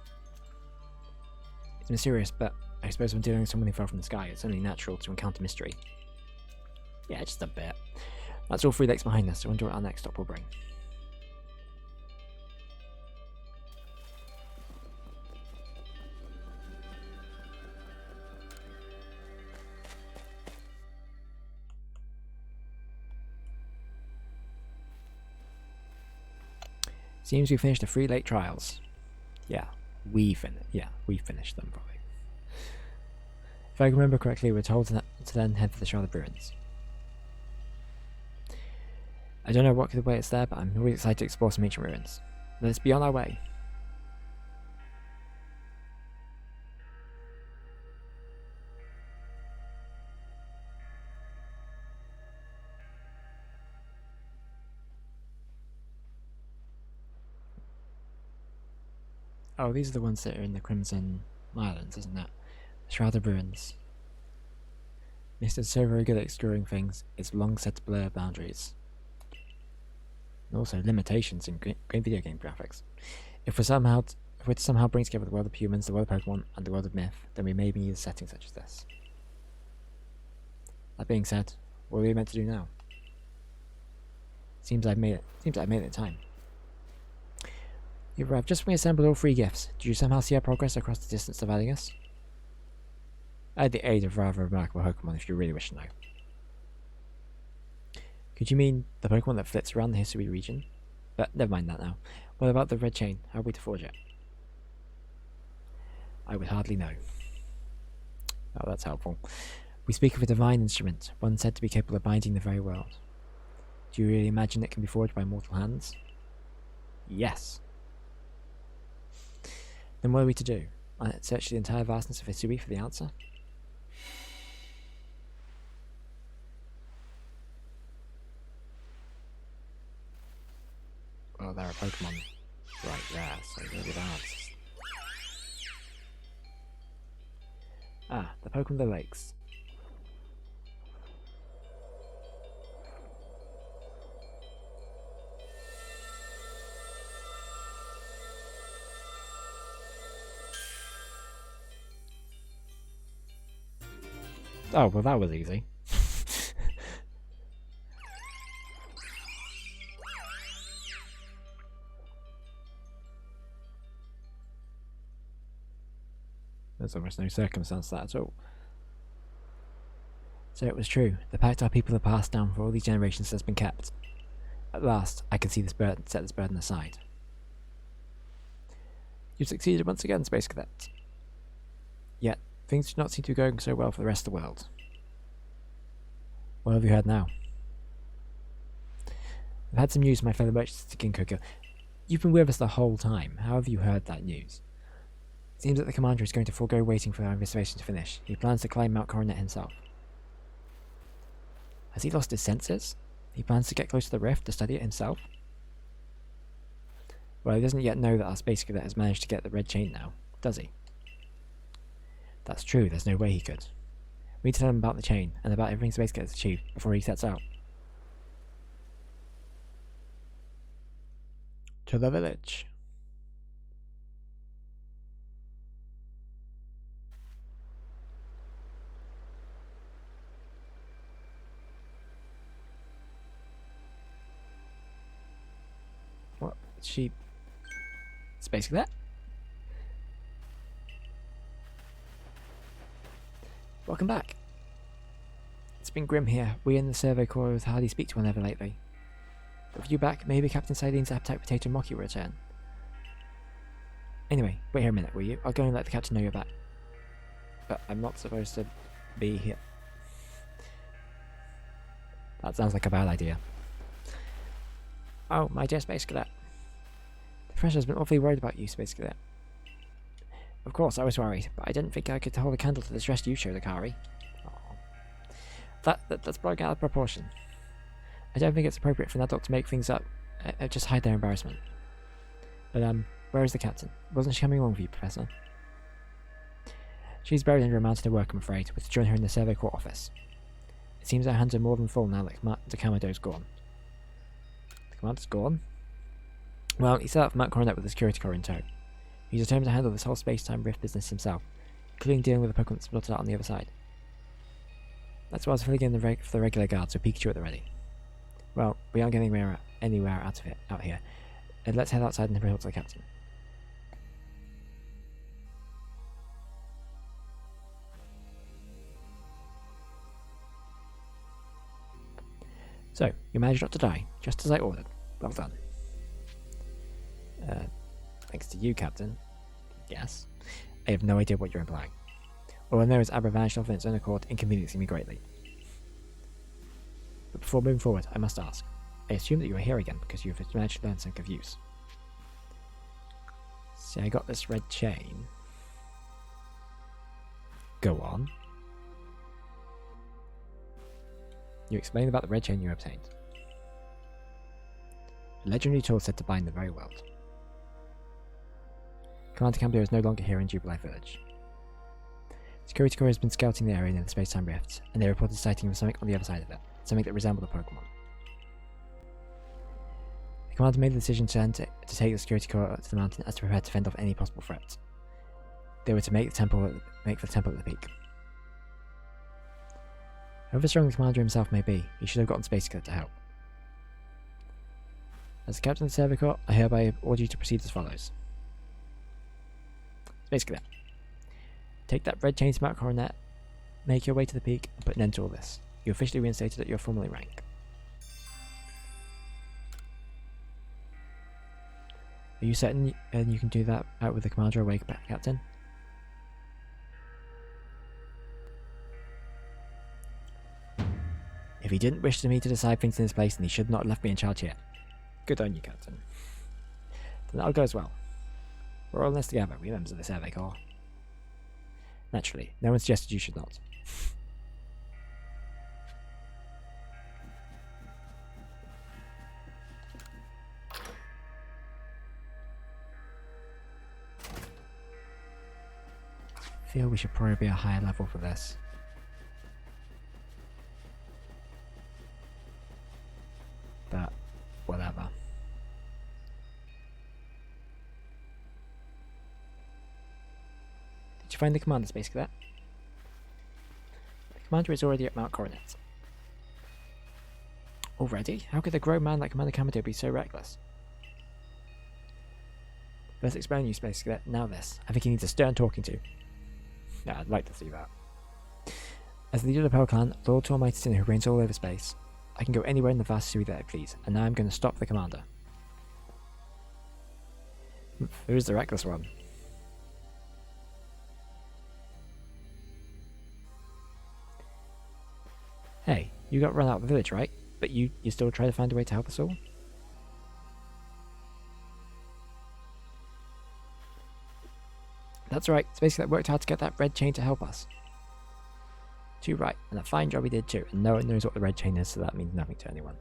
It's mysterious, but I suppose when dealing with someone who fell from the sky, it's only natural to encounter mystery. Yeah, just a bit. That's all 3 lakes behind us, so I wonder what our next stop will bring. Seems we finished the 3 lake trials. Yeah, we finished them probably. If I remember correctly, we were told to then head for the Charlotte Ruins. I don't know what could way it's there, but I'm always excited to explore some ancient ruins. Let's be on our way. Oh, these are the ones that are in the Crimson Islands, isn't it? The Shrouded Ruins. Mist is so very good at obscuring things, it's long said to blur boundaries. And also limitations in great video game graphics. If we're to somehow bring together the world of humans, the world of Pokemon, and the world of myth, then we may need a setting such as this. That being said, what are we meant to do now? Seems I've made it in time. You've just reassembled all 3 gifts. Did you somehow see our progress across the distance dividing us? I had the aid of rather remarkable Pokemon if you really wish to know. Could you mean the Pokemon that flits around the Hisui region? But never mind that now. What about the red chain? How are we to forge it? I would hardly know. Oh, that's helpful. We speak of a divine instrument, one said to be capable of binding the very world. Do you really imagine it can be forged by mortal hands? Yes. Then what are we to do? Search the entire vastness of Hisui for the answer? Well, there are Pokemon right there, so maybe that's... Ah, the Pokemon of the Lakes. Oh, well that was easy. There's almost no circumstance to that at all. So it was true. The pact our people have passed down for all these generations has been kept. At last, I can see this burden, set this burden aside. You've succeeded once again, Space Cadet. Yet, things do not seem to be going so well for the rest of the world. What have you heard now? I've had some news from my fellow merchants at Ginkgo. You've been with us the whole time. How have you heard that news? It seems that the commander is going to forego waiting for our investigation to finish. He plans to climb Mount Coronet himself. Has he lost his senses? He plans to get close to the rift to study it himself? Well, he doesn't yet know that our Space Cadet has managed to get the red chain now, does he? That's true, there's no way he could. We need to tell him about the chain, and about everything Space Cadet has achieved, before he sets out. To the village. What? She... Space Cadet? Welcome back. It's been grim here. We in the Survey Corps have hardly speak to one another lately. But with you back, maybe Captain Silen's appetite potato Mocky will return. Anyway, wait here a minute, will you? I'll go and let the captain know you're back. But I'm not supposed to be here. That sounds like a bad idea. Oh, my dear Space Cadet. The Professor's been awfully worried about you, Space Cadet. Of course, I was worried, but I didn't think I could hold a candle to the stress you showed, Akari. That's blowing out of proportion. I don't think it's appropriate for an adult to make things up, just hide their embarrassment. But, where is the captain? Wasn't she coming along with you, Professor? She's buried under a mountain of work, I'm afraid, with to join her in the Survey Corps office. It seems our hands are more than full now that the Commando's gone. The Commando's gone? Well, he set out for Mount Coronet with the Security Corps in tow. He's determined to handle this whole space-time rift business himself, including dealing with the Pokemon that's blotted out on the other side. That's why I was filling in for the regular guard, so Pikachu at the ready. Well, we aren't getting anywhere out here. Let's head outside and report to the captain. So, you managed not to die, just as I ordered. Well done. Thanks to you, Captain. Yes. I have no idea what you're implying. All I know is Abra vanished off in its own accord, inconveniencing me greatly. But before moving forward, I must ask. I assume that you are here again because you have managed to learn something of use. See, I got this red chain. Go on. You explained about the red chain you obtained. A legendary tool said to bind the very world. Commander Cambio is no longer here in Jubilee Village. Security Corps has been scouting the area near the space-time rift, and they reported sighting of something on the other side of it, something that resembled a Pokemon. The commander made the decision to take the Security Corps to the mountain as to prepare to fend off any possible threat. They were to make for the temple at the peak. However strong the commander himself may be, he should have gotten Space Cadet to help. As the captain of the Survey Corps, I hereby order you to proceed as follows. Space Cadet. Take that red chain to Mount Coronet, make your way to the peak, and put an end to all this. You're officially reinstated at your formerly rank. Are you certain you can do that out with the commander awake, Captain? If he didn't wish me to decide things in this place, then he should not have left me in charge here. Good on you, Captain. Then that'll go as well. We're all in this together, we members of the Survey Corps. Naturally, no one suggested you should not. I feel we should probably be a higher level for this. But, whatever. Did you find the commander, Space Cadet? The commander is already at Mount Coronet. Already? How could a grown man like Commander Kamado be so reckless? First explain you, Space Cadet, now this. I think he needs a stern talking to. Yeah, I'd like to see that. As the leader of the Pearl Clan, loyal to Almighty Sin who reigns all over space, I can go anywhere in the vast sea that I please, and now I'm going to stop the commander. Who's the reckless one? Hey, you got run out of the village, right? But you still try to find a way to help us all? That's right, it's basically that worked hard to get that red chain to help us. Too right, and a fine job we did too, and no one knows what the red chain is, so that means nothing to anyone.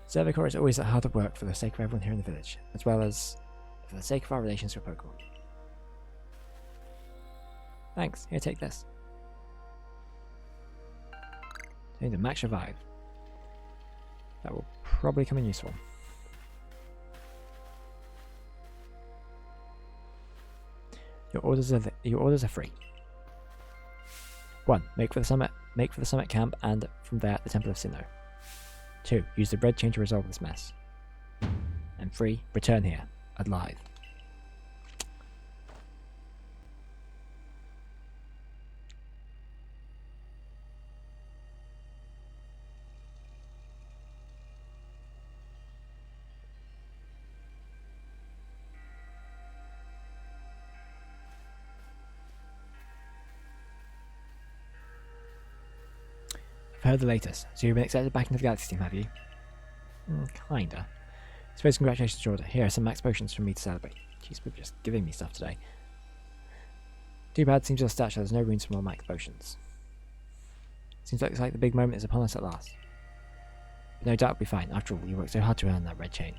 Servicor is always at hard at work for the sake of everyone here in the village, as well as for the sake of our relations with Pokemon. Thanks, here, take this. I need a max revive. That will probably come in useful. Your orders are free. 1. Make for the summit camp, and from there the Temple of Sinnoh. 2. Use the red chain to resolve this mess. And 3. Return here, alive. I've heard the latest. So you've been accepted back into the Galaxy team, have you? Kinda. I suppose congratulations, Jordan. Here are some max potions from me to celebrate. Jeez, we're just giving me stuff today. Too bad, seems your stash there's no room for more max potions. Seems like the big moment is upon us at last. But no doubt we'll be fine. After all, you worked so hard to earn that red chain.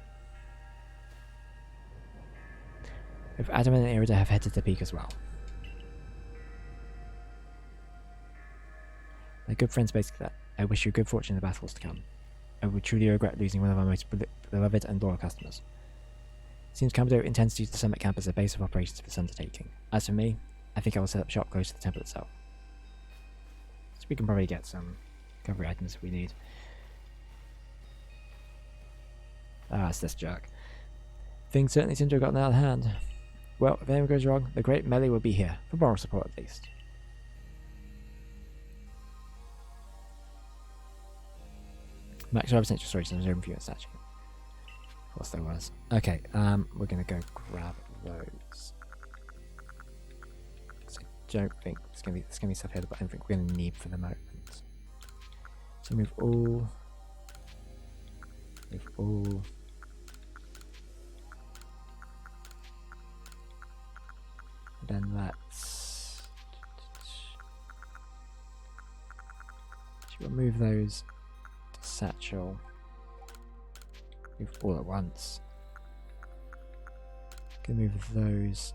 Both Adam and Irida have headed to the peak as well. My good friends basically that. I wish you good fortune in the battles to come. I would truly regret losing one of our most beloved and loyal customers. Seems Kamado intends to use the summit camp as a base of operations for this undertaking. As for me, I think I will set up shop close to the temple itself. So we can probably get some recovery items if we need. Ah, it's this jerk. Things certainly seem to have gotten out of hand. Well, if anything goes wrong, the great Melee will be here, for moral support at least. Max 5% storage, so there's room for you at statue. Of course there was. Okay, we're gonna go grab those. So I don't think there's gonna be stuff here that I don't think we're gonna need for the moment. So move all. Then let's remove those. Satchel. Move all at once. Gonna move those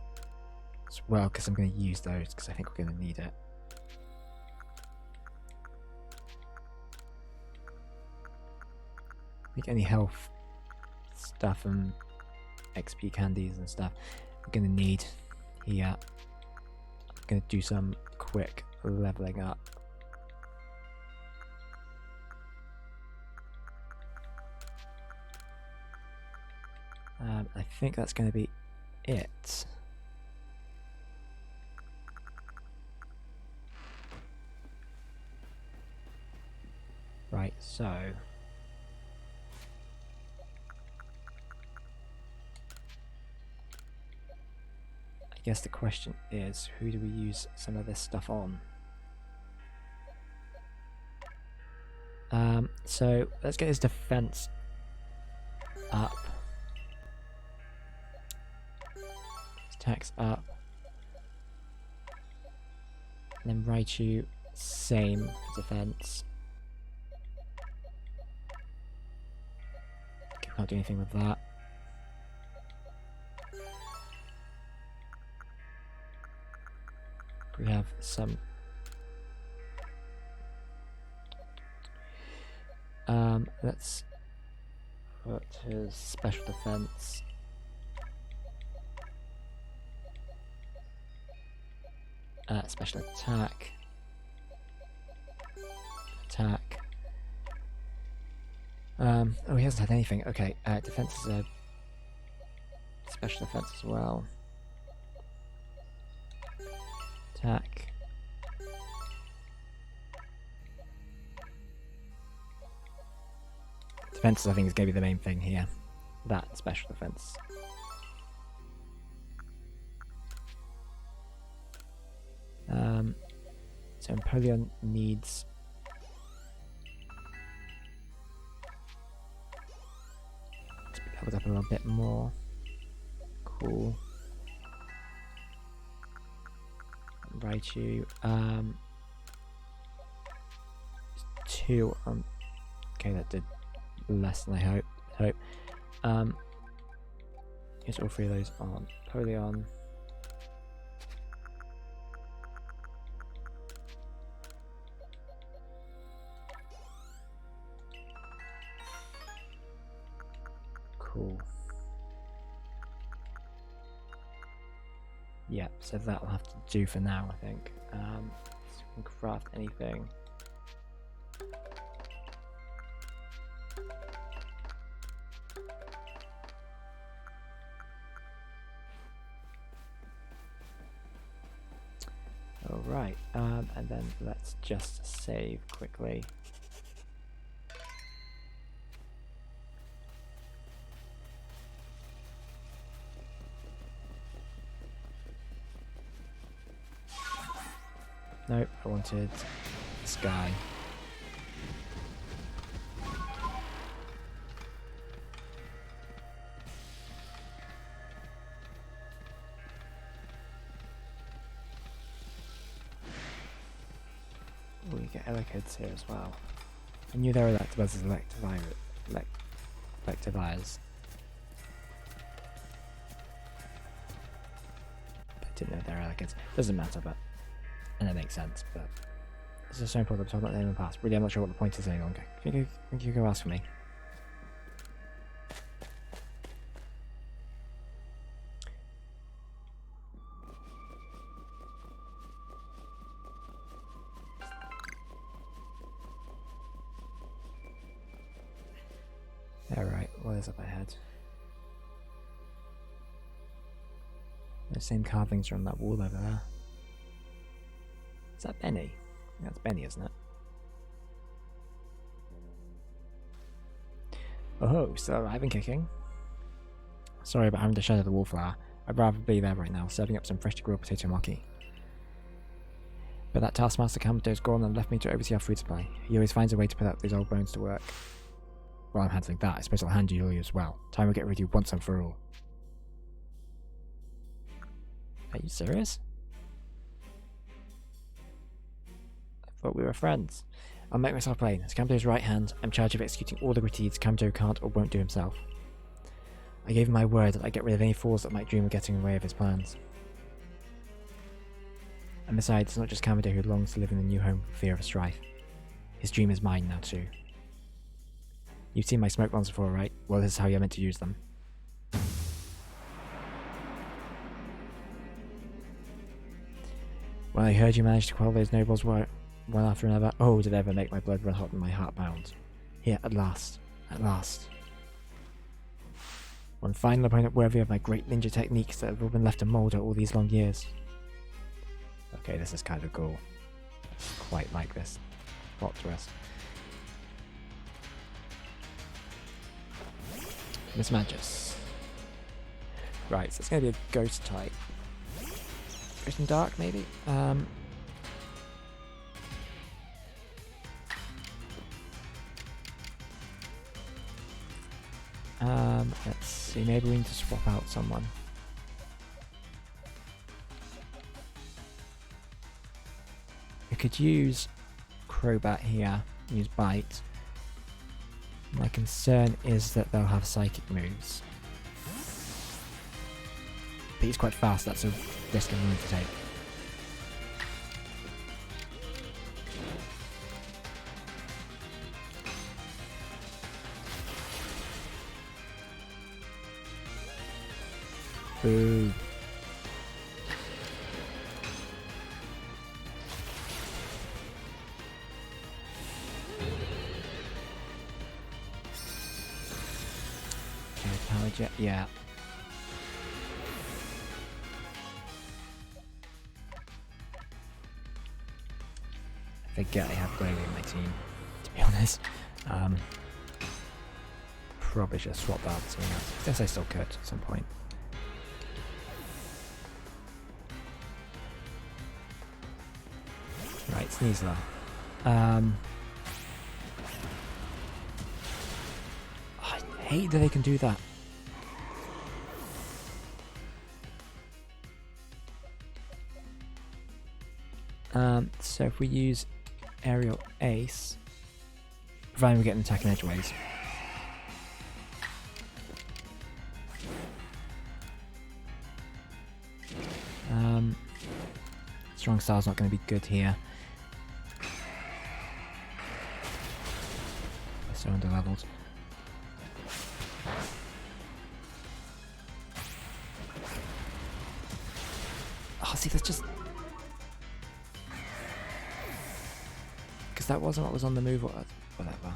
as well because I'm gonna use those because I think we're gonna need it. Make any health stuff and XP candies and stuff we're gonna need here. I'm gonna do some quick leveling up. I think that's going to be it. Right, so I guess the question is, who do we use some of this stuff on? So let's get his defense up. Attacks up, and then Raichu, same defense. Okay, we can't do anything with that. We have some. Let's put his special defense. Special attack. Oh, he hasn't had anything. Okay, defense is a special defense as well. attack. Defense, I think, is going to be the main thing here. That special defense. So Empoleon needs to be leveled up a little bit more. Cool. Raichu. 2. Okay, that did less than I hope. Use all 3 of those on Empoleon. Cool. Yeah, so that'll have to do for now, I think. So we can craft anything. Alright, and then let's just save quickly. Nope, I wanted this guy. Oh, you get Elikids here as well. I knew there were Electabuzz as Electivires. But I didn't know they were Elikids. Doesn't matter, but... And that makes sense, but... This is so important, I'm talking about the name in the past. Really, I'm not sure what the point is any longer. Think you go ask for me. Alright, what is up ahead? The same carvings are on that wall over there. Is that Benny? Yeah, that's Benny, isn't it? Oh, still alive and kicking. Sorry about having to shadow the wallflower. I'd rather be there right now, serving up some freshly grilled potato maki. But that taskmaster Kamato's gone and left me to oversee our food supply. He always finds a way to put out these old bones to work. While I'm handling that, I suppose I'll hand you as well. Time will get rid of you once and for all. Are you serious? I thought we were friends. I'll make myself plain. As Kamato's right hand, I'm charged of executing all the good deeds Kamato can't or won't do himself. I gave him my word that I'd get rid of any fools that might dream of getting in the way of his plans. And besides, it's not just Kamato who longs to live in the new home for fear of a strife. His dream is mine now too. You've seen my smoke bombs before, right? Well, this is how you're meant to use them. When I heard you managed to quell those nobles one after another, oh, did it ever make my blood run hot and my heart pound. Here, at last. At last. One final opponent worthy of my great ninja techniques that have all been left to moulder all these long years. Okay, this is kind of cool. Quite like this plot twist. Miss Magus. Right, so it's going to be a ghost type. Ghost and dark, maybe? Let's see, maybe we need to swap out someone. We could use Crobat here, use Bite. My concern is that they'll have psychic moves. But he's quite fast, that's a risk I'm willing to take. Boo. Power jet, yeah. forget I have Gravy in my team, to be honest. Probably should have swapped that to something else. I guess I still could at some point. Right, Sneasler. I hate that they can do that. So if we use Aerial Ace, providing we get an attack in edgeways. Strong Style's not going to be good here. They're so under-leveled. Oh, see, that's just... Because that wasn't what was on the move or whatever.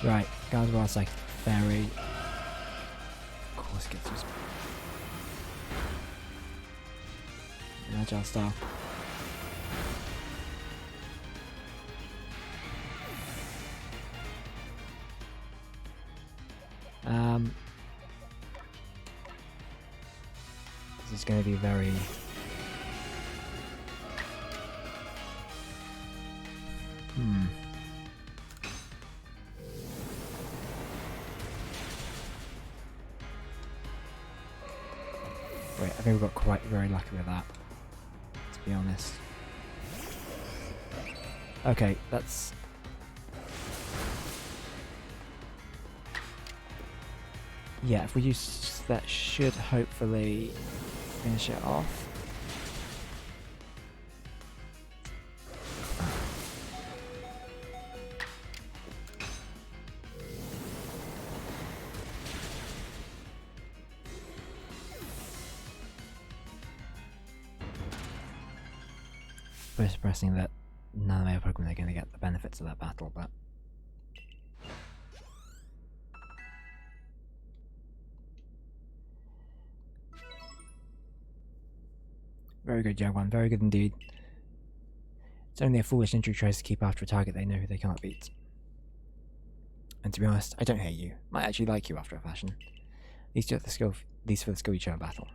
Right, Gardevoir like Fairy. Of course it gets his Agile Style. This is going to be very... Wait, I think we got quite very lucky with that, to be honest. Okay, that's... Yeah, if we use that, should hopefully finish it off. Very suppressing that none of my Pokemon are going to get the benefits of that battle, but... Very good, young one. Very good indeed. It's only a foolish injury tries to keep after a target they know who they cannot beat. And to be honest, I don't hate you. Might actually like you after a fashion. These for the skill you show in battle.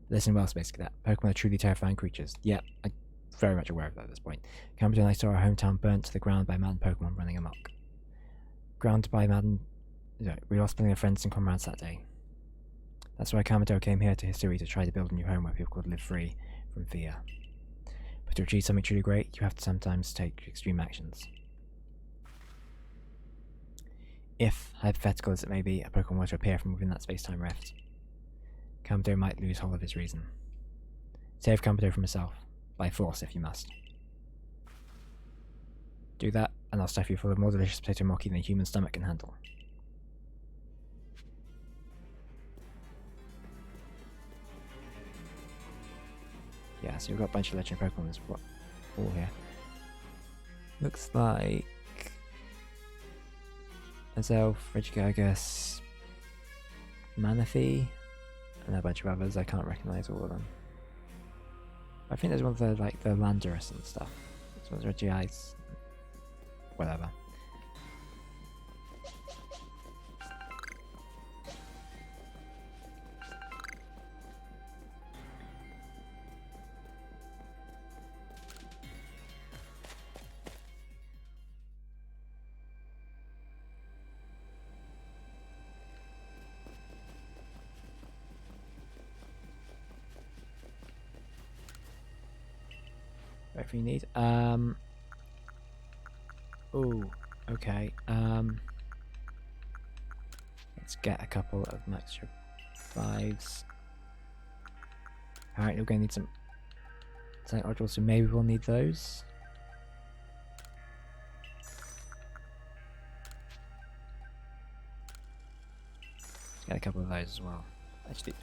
Listen well, Space Cadet. Pokemon are truly terrifying creatures. Yep, I'm very much aware of that at this point. Campbell and I saw our hometown burnt to the ground by Madden Pokemon running amok. Grounded by Madden... We lost plenty of friends and comrades that day. That's why Kamado came here to history to try to build a new home where people could live free from fear. But to achieve something truly great, you have to sometimes take extreme actions. If, hypothetical as it may be, a Pokemon were to appear from within that space-time rift, Kamado might lose hold of his reason. Save Kamado from himself, by force if you must. Do that, and I'll stuff you full of more delicious potato mochi than a human stomach can handle. Yeah, so we've got a bunch of legendary Pokemon as well all here. Looks like Azelf, Regigigas, Manaphy, and a bunch of others. I can't recognise all of them. I think there's one of the the Landorus and stuff. This one's Regigigas, whatever. Whatever you need. Ooh, okay. Let's get a couple of extra 5s. Alright, we're going to need some Oddballs, so maybe we'll need those. Get a couple of those as well. Actually,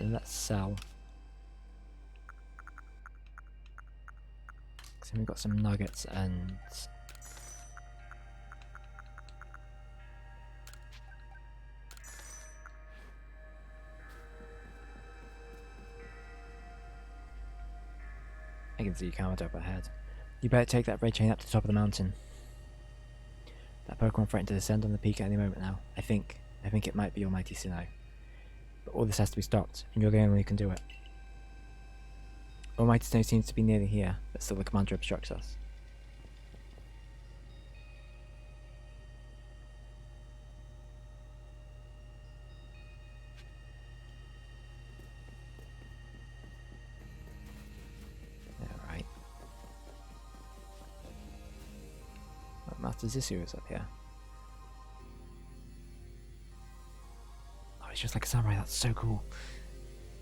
let's sell. So we've got some nuggets and I can see you cowered up ahead. You better take that red chain up to the top of the mountain. That Pokemon threatened to descend on the peak at any moment now. I think it might be Almighty Sinnoh. But all this has to be stopped, and you're the only one who can do it. Almighty Sinnoh seems to be nearly here, but still the commander obstructs us. Alright. Master Zissou is up here. Oh, he's just like a samurai, that's so cool.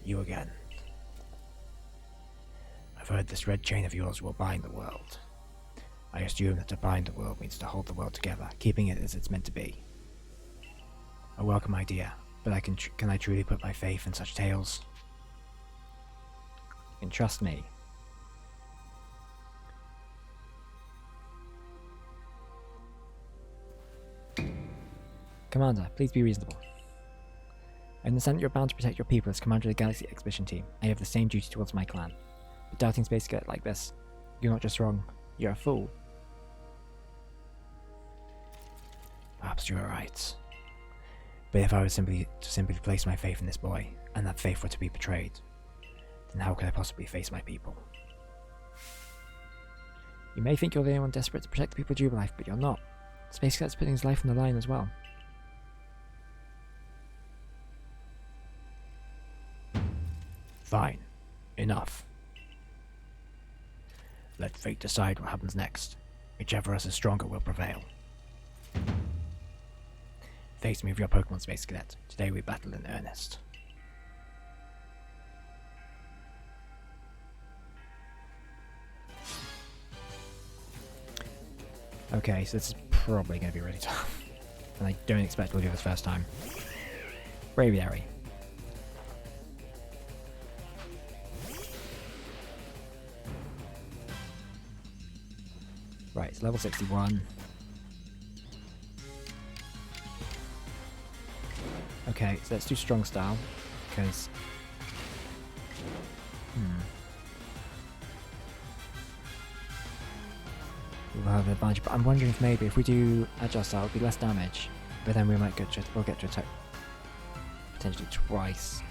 You again. I've heard this red chain of yours will bind the world. I assume that to bind the world means to hold the world together, keeping it as it's meant to be. A welcome idea, but can I truly put my faith in such tales? You can trust me. Commander, please be reasonable. I understand that you're bound to protect your people as commander of the Galaxy Expedition Team. I have the same duty towards my clan. But doubting Space Cadet like this, you're not just wrong, you're a fool. Perhaps you are right. But if I was simply place my faith in this boy, and that faith were to be betrayed, then how could I possibly face my people? You may think you're the only one desperate to protect the people of Jubilife, but you're not. Space Cadet's putting his life on the line as well. Fine. Enough. Let fate decide what happens next. Whichever of us is stronger will prevail. Face me with your Pokemon, Space Cadet. Today we battle in earnest. Okay, so this is probably going to be really tough. And I don't expect we'll do this first time. Braviary. Right, it's level 61. Okay, so let's do strong style, because we'll have an advantage. But I'm wondering if maybe if we do agile style, it'll be less damage, but then we'll get to attack potentially twice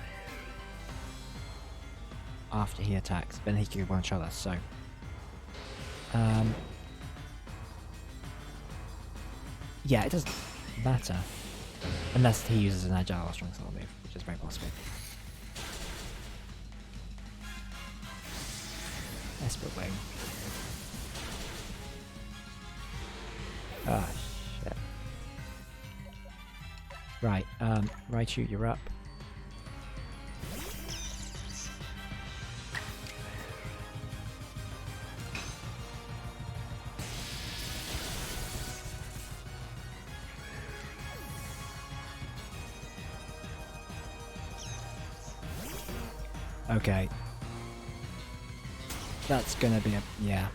after he attacks. But then he can one-shot us. So, yeah, it doesn't matter. Unless he uses an agile or strong style move, which is very possible. Esper Wing. Ah, shit. Right, Raichu, you're up. Okay. That's gonna be a... yeah.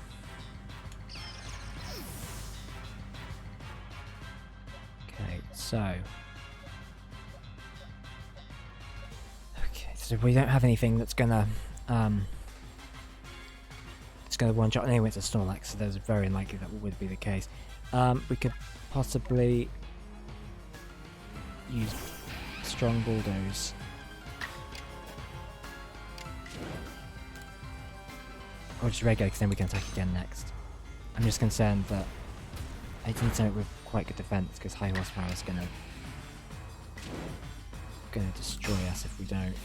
Okay, so... okay, so we don't have anything that's gonna... it's gonna one-shot anyway, it's a Snorlax, so there's very unlikely that would be the case. We could possibly... use Strong Bulldoze. Or just regular, because then we can attack again next. I'm just concerned that I need something with quite good defense, because high horsepower is gonna destroy us if we don't.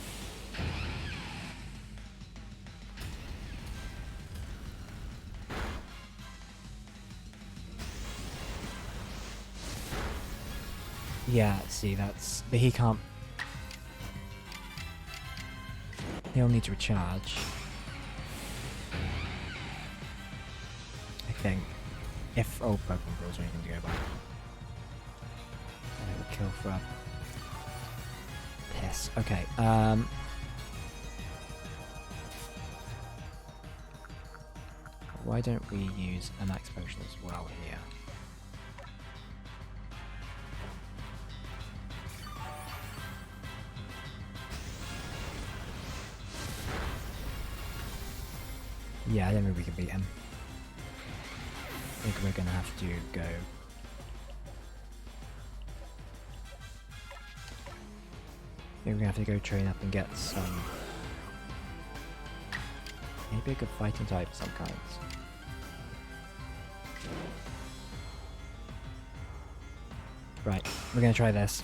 Yeah, see, that's... but he can't... he'll need to recharge. I think. If old Pokemon rules are anything to go by. It would kill for... Kiss. Okay. Why don't we use a max potion as well here? Yeah, I don't think we can beat him. I think we're gonna have to go. I think we're gonna have to go train up and get some. Maybe a good fighting type of some kinds. Right, we're gonna try this.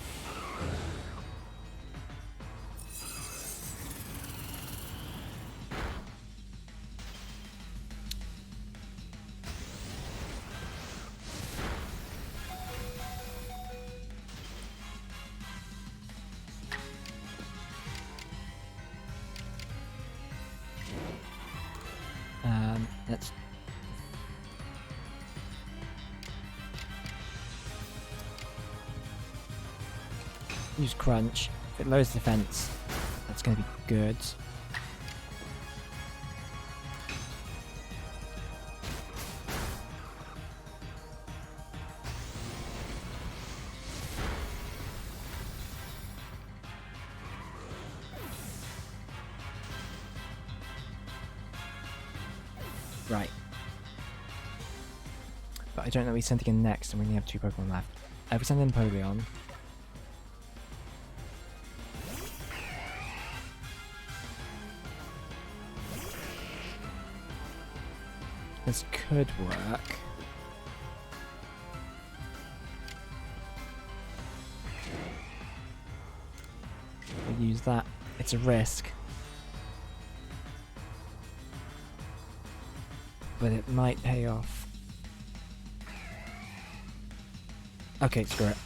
Let's use Crunch. If it lowers defense, that's going to be good. Right. But I don't know what we send again next, and we only have 2 Pokemon left. If we send in Polion. This could work. We'll use that. It's a risk. But it might pay off. Okay, screw it.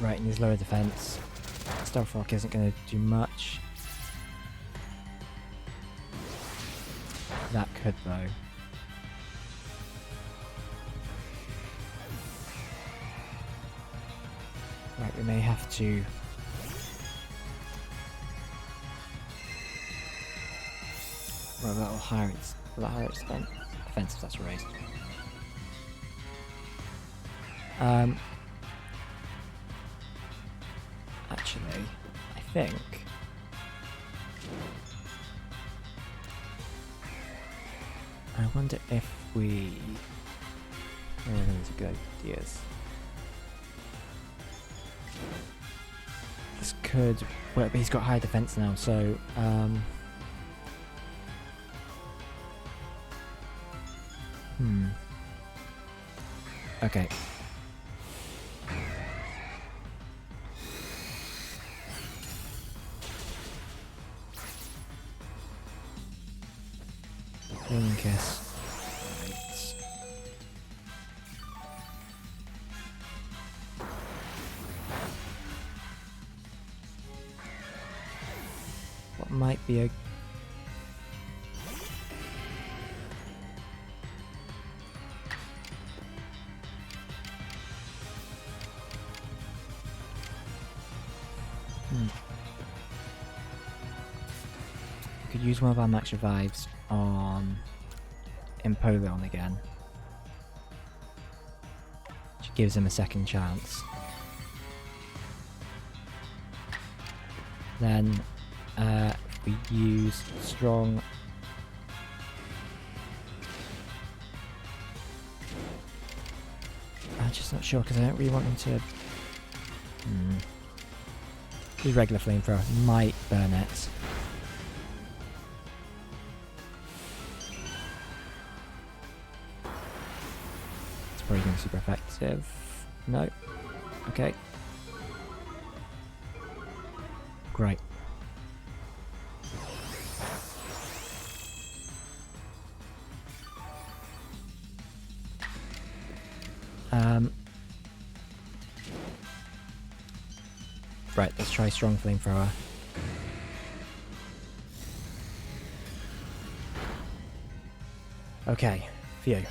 Right, and he's lower defense. Stealth Rock isn't going to do much. That could though. Right, we may have to. Well, that'll higher its defense if that's raised. Actually, I think I wonder if we. These are good ideas. This could. Well, but he's got higher defense now, so. Okay. Kiss. Right. What might be a we could use one of our max revives on Empoleon again, which gives him a second chance. Then if we use strong, I'm just not sure because I don't really want him to. His regular flamethrower might burn it. It's probably going to be super effective. No. Okay. Great. Right, let's try strong flamethrower. Okay, phew.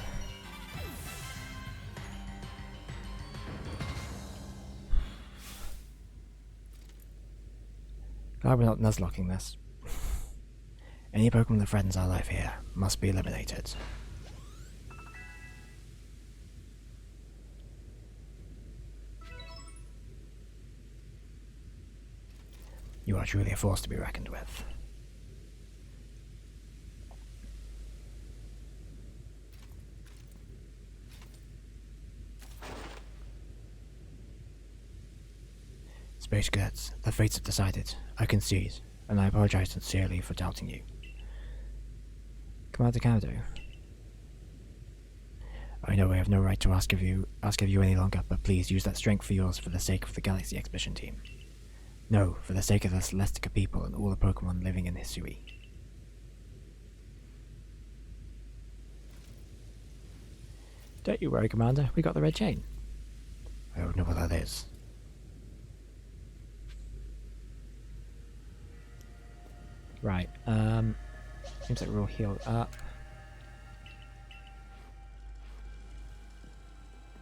Glad we're not nuzlocking this. Any Pokemon that threatens our life here must be eliminated. You are truly a force to be reckoned with. Space Cadets, the fates have decided. I concede, and I apologize sincerely for doubting you. Commander Kanado. I know I have no right to ask of you any longer, but please use that strength for yours for the sake of the Galaxy Expedition team. No, for the sake of the Celestica people and all the Pokemon living in Hisui. Don't you worry, Commander. We got the red chain. I don't know what that is. Right, seems like we're all healed up.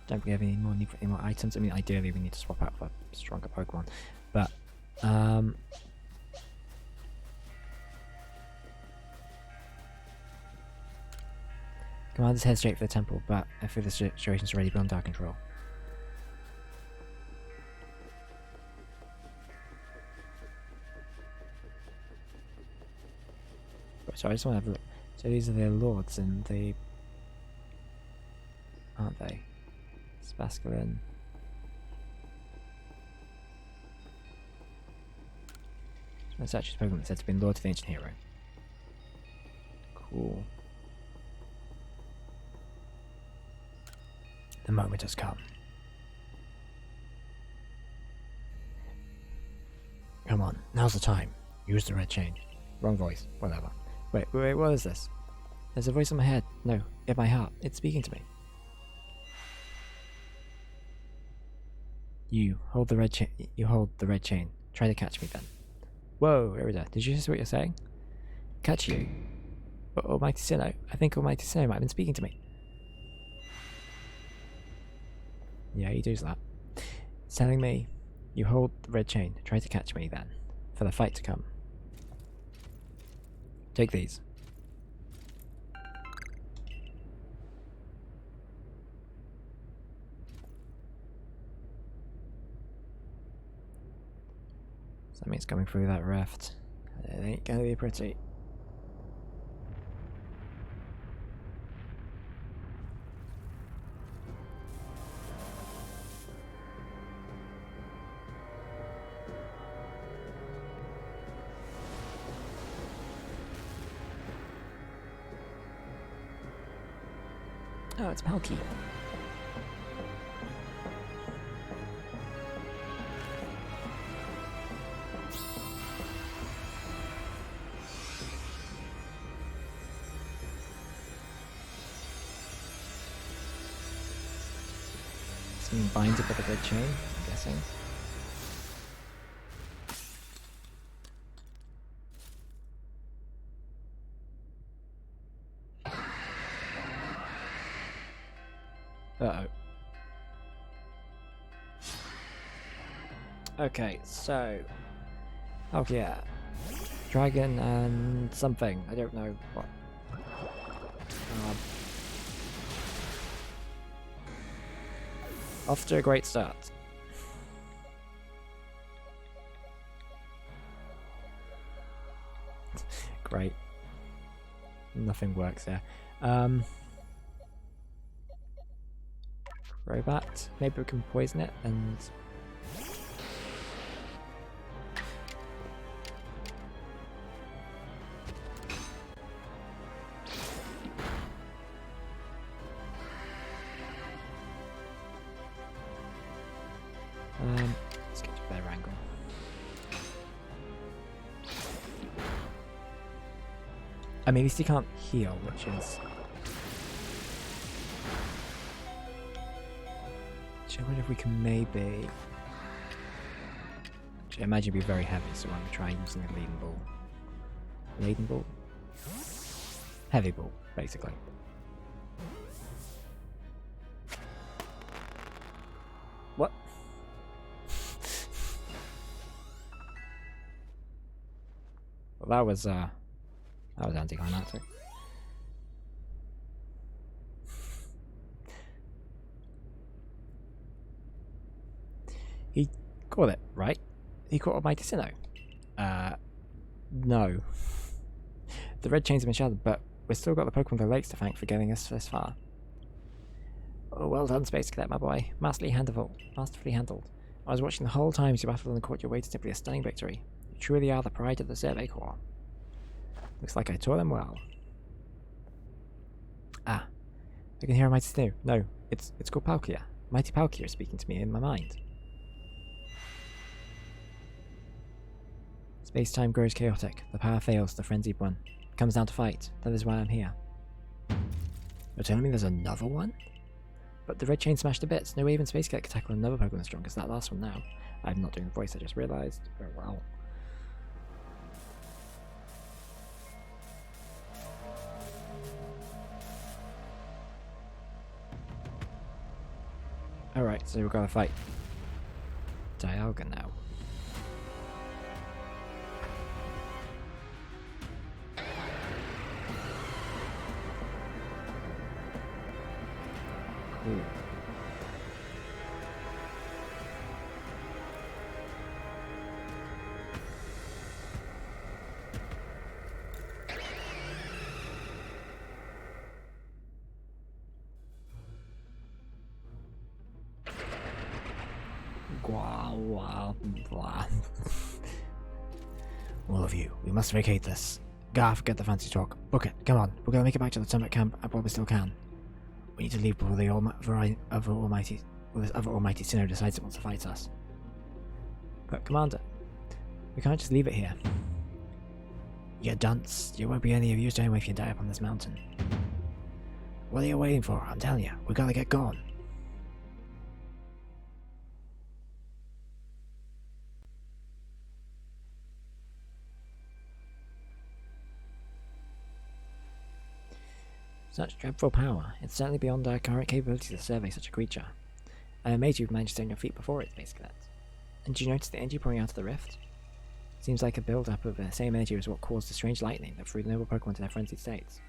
Don't we have any more need for any more items? I mean, ideally we need to swap out for stronger Pokemon, but Commander's head straight for the temple, but I feel the situation's already beyond our control. So I just want to have a look. So these are their lords and the... aren't they? Spasculin. That's actually Pokemon that said to be Lord to the Ancient Hero. Cool. The moment has come. Come on, now's the time. Use the red chain. Wrong voice, whatever. Wait, what is this? There's a voice in my head. No, in my heart. It's speaking to me. You hold the red chain. You hold the red chain. Try to catch me then. Whoa, Erida, did you hear what you're saying? Catch you? But Almighty Sinnoh. I think Almighty Sinnoh might have been speaking to me. Yeah, he does that. It's telling me, you hold the red chain. Try to catch me then, for the fight to come. Take these. Something's coming through that rift. It ain't gonna be pretty. Oh, it's Palkia. Something binds it with a red chain, I'm guessing. Uh-oh. Okay, so... oh yeah. Dragon and something. I don't know what. Off to a great start. Great. Nothing works there. Robot. Maybe we can poison it and... let's get to a better angle. I mean, at least he can't heal, which is... I wonder if we can maybe... Actually, I imagine it'd be very heavy, so I'm going to try using a laden ball. Laden ball? Heavy ball, basically. What? Well, that was anticlimactic. He caught it, right? He caught a mighty Sinnoh. No. The red chains have been shattered, but we've still got the Pokemon of the Lakes to thank for getting us this far. Oh, well done, Space Cadet, my boy. Masterfully handled. I was watching the whole time as you battled and caught your way to simply a stunning victory. You truly are the pride of the Survey Corps. Looks like I taught them well. Ah, I can hear a mighty Sinnoh. No, it's called Palkia. Mighty Palkia is speaking to me in my mind. Space-time grows chaotic. The power fails, the frenzied one. It comes down to fight. That is why I'm here. You're telling me there's another one? But the red chain smashed to bits. No way even Space Cadet could tackle another Pokemon as strong as that last one now. I'm not doing the voice, I just realised. Oh well. Alright, so we've got to fight Dialga now. Cool. All of you, we must vacate this. Gah, forget the fancy talk. Book it, come on. We're gonna make it back to the summit camp while we still can. We need to leave before the other almighty Sinnoh decides it wants to fight us. But Commander, we can't just leave it here. You dunce, you won't be any of use to him if you die up on this mountain. What are you waiting for? I'm telling you, we gotta get going. Such dreadful power, it's certainly beyond our current capabilities to survey such a creature. I'm amazed you've managed to stay on your feet before it, Space Cadet. And do you notice the energy pouring out of the rift? Seems like a build-up of the same energy as what caused the strange lightning that threw the noble Pokemon to their frenzied states.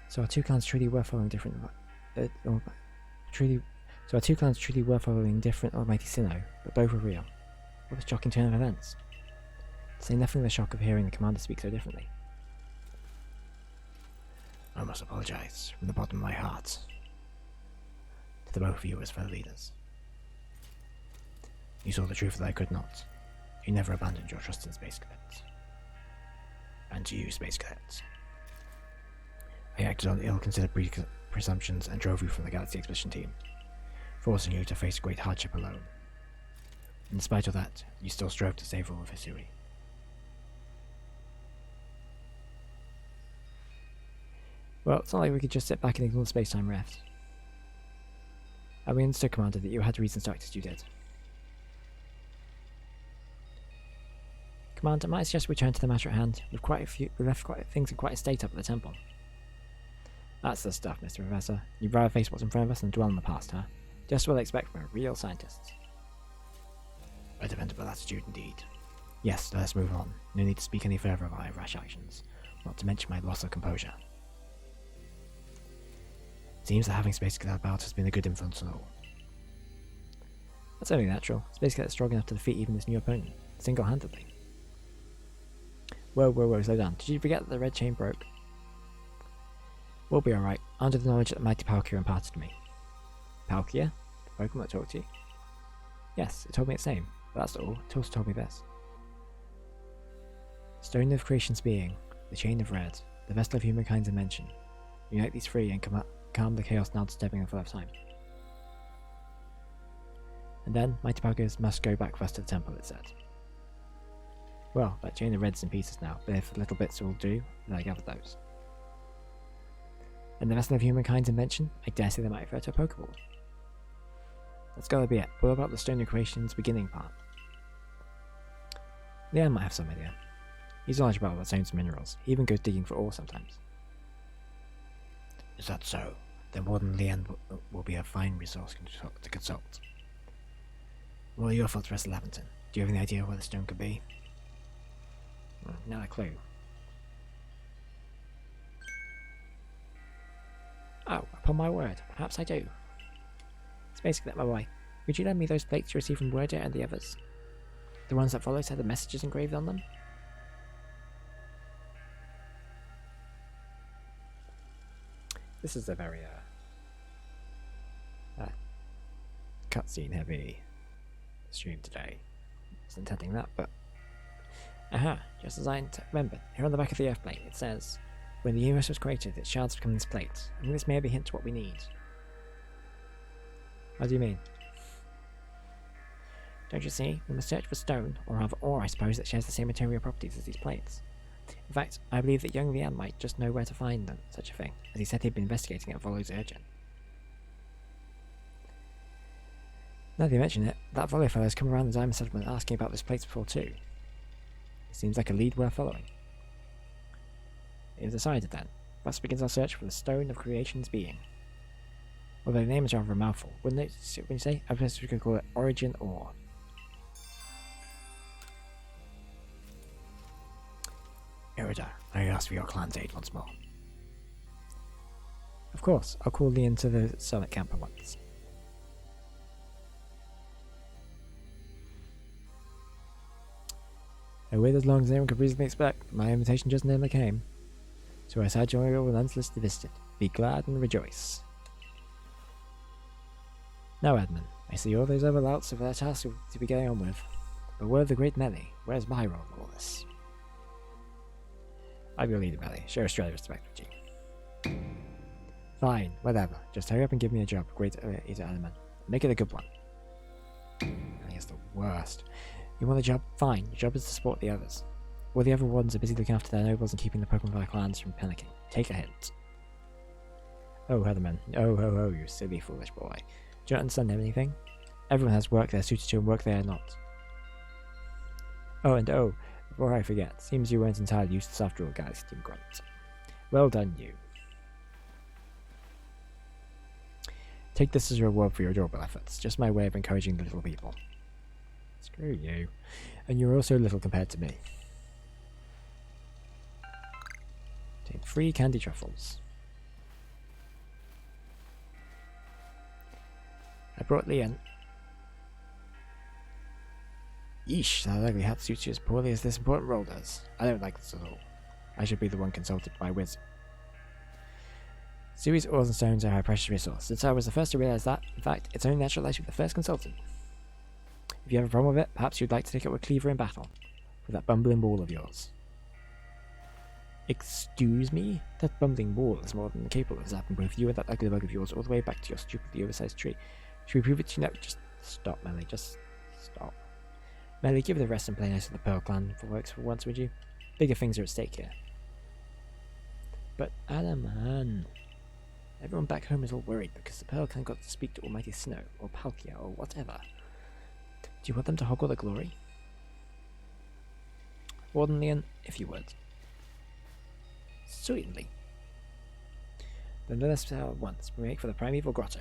So our two clans truly were following different... So our two clans truly were following different almighty Sinnoh, but both were real. What a shocking turn of events. To say nothing of the shock of hearing the commander speak so differently. I must apologize from the bottom of my heart to the both of you as fellow leaders. You saw the truth that I could not. You never abandoned your trust in Space Cadet. And to you, Space Cadet. I acted on ill-considered presumptions and drove you from the Galaxy Expedition team, forcing you to face great hardship alone. In spite of that, you still strove to save all of Hisui. Well, it's not like we could just sit back and ignore the space-time rift. And we understood, Commander, that you had reasons to act as you did. Commander, might I suggest we return to the matter at hand? We left things in quite a state up at the temple. That's the stuff, Mr. Professor. You'd rather face what's in front of us than dwell on the past, huh? Just what I expect from a real scientist. A dependable attitude indeed. Yes, let us move on. No need to speak any further of my rash actions, not to mention my loss of composure. Seems that having Space Cadet about has been a good influence on all. That's only natural. Space Cadet is strong enough to defeat even this new opponent, single-handedly. Whoa, slow down. Did you forget that the red chain broke? We'll be alright, under the knowledge that the mighty Palkia imparted to me. Palkia? The Pokemon that talked to you? Yes, it told me its name, but that's not all. It also told me this. Stone of Creation's being, the Chain of Red, the Vessel of Humankind's invention. Unite these three and calm the chaos now disturbing the flow of time. And then, mighty Palkia must go back first to the temple, it said. Well, that Chain of Red's in pieces now, but if little bits will do, then I gather those. And the Vessel of Humankind's invention, I dare say they might refer to a Pokeball. That's gotta be it. What about the Stone of Creation's beginning part? Leon might have some idea. He's knowledgeable about stones and minerals. He even goes digging for ore sometimes. Is that so? Then Warden Leon will be a fine resource to consult. What are your thoughts, Professor Laventon? Do you have any idea where the stone could be? Not a clue. Oh, upon my word, perhaps I do. It's basically that, my boy. Would you lend me those plates you received from Wordia and the others? The ones that followed had the messages engraved on them? This is a very, cutscene heavy stream today. Wasn't intending that, but... Aha, just as I remembered. Here on the back of the Earth plate, it says, when the universe was created, its shards become this plate. I think this may be a hint to what we need. What do you mean? Don't you see? We must search for stone, or rather ore, I suppose, that shares the same material properties as these plates. In fact, I believe that young Lian might just know where to find them, such a thing, as he said he'd been investigating at Volo's urging. Now that you mention it, that Volo fellow has come around the diamond settlement asking about those plates before too. It seems like a lead worth following. It is decided then. Thus begins our search for the Stone of Creation's being. Although the name is rather a mouthful, wouldn't it? Wouldn't you say? I suppose we could call it Origin Ore. Irida, I ask for your clan's aid once more. Of course, I'll call Lian to the summit camp at once. I waited as long as anyone could reasonably expect. My invitation just nearly came. So I sat joining with unsolicited visit. Be glad and rejoice. Now, Edmund, I see all those other louts of their tasks to be getting on with. But where the great Melly? Where's my role in all this? I'm your leader, Melly. Show Australia respect, would you? Fine, whatever. Just hurry up and give me a job. Great Eater Edmund. Make it a good one. Melly is the worst. You want a job? Fine. Your job is to support the others. While the other ones are busy looking after their nobles and keeping the Pokemon of their clans from panicking. Take a hint. Oh, Heatherman. Oh, you silly, foolish boy. Do you not understand anything? Everyone has work they're suited to and work they are not. Oh, before I forget, seems you weren't entirely useless after all, guys, Team Grunt. Well done, you. Take this as a reward for your adorable efforts. Just my way of encouraging the little people. Screw you. And you're also little compared to me. Take 3 candy truffles. I brought Lian. Yeesh, that ugly hat suits you as poorly as this important role does. I don't like this at all. I should be the one consulted by Wiz. Sui's ores and stones are a precious resource. Since I was the first to realize that, in fact, it's only natural I should be the first consultant. If you have a problem with it, perhaps you'd like to take it with Cleaver in battle. With that bumbling ball of yours. Excuse me? That bumbling ball is more than capable of zapping both you and that ugly bug of yours all the way back to your stupidly oversized tree. Should we prove it to you now? Just stop, Melly. Just stop. Melly, give the rest and play nice with the Pearl Clan for works for once, would you? Bigger things are at stake here. But Adaman... Everyone back home is all worried because the Pearl Clan got to speak to Almighty Snow, or Palkia, or whatever. Do you want them to hog all the glory? Warden Lian, if you would. Certainly. Then let us at once make for the Primeval Grotto.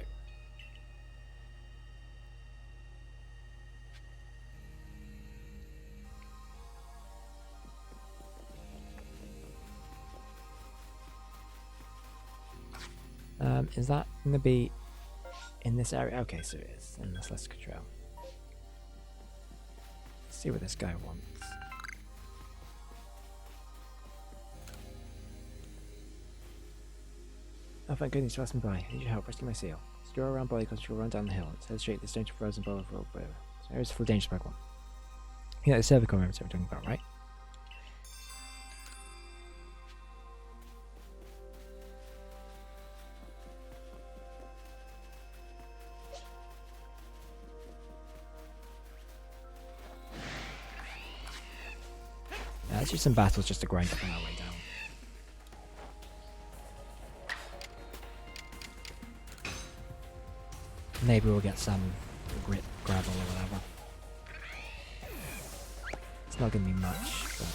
Is that going to be in this area? Okay, so it is. And let's control. Let's see what this guy wants. Oh, thank goodness you asked me by. I need your help rescue my seal. Stir around body because you'll run down the hill. It's head straight this danger frozen bowl of rope. So area's full of dangerous Pokemon. You know the cervical moments we're talking about, right? Let's do some battles just to grind up on our way down. Maybe we'll get some grit gravel or whatever. It's not going to be much, but...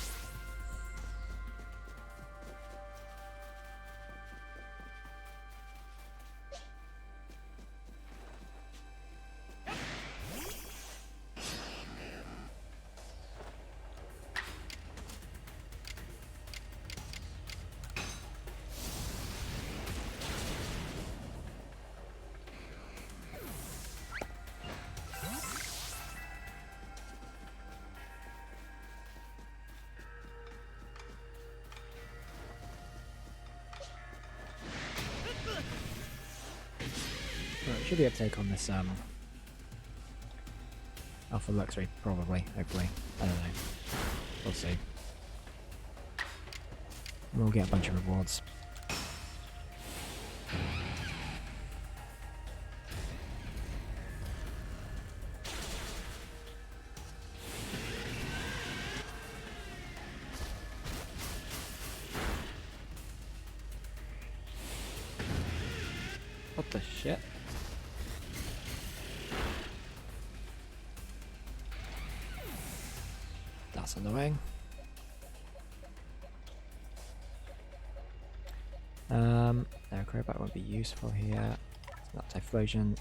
should be able to take on this Alpha Luxury, probably, hopefully. I don't know. We'll see. We'll get a bunch of rewards. What the shit? That's annoying. No, crowbar won't be useful here. It's not Typhlosion.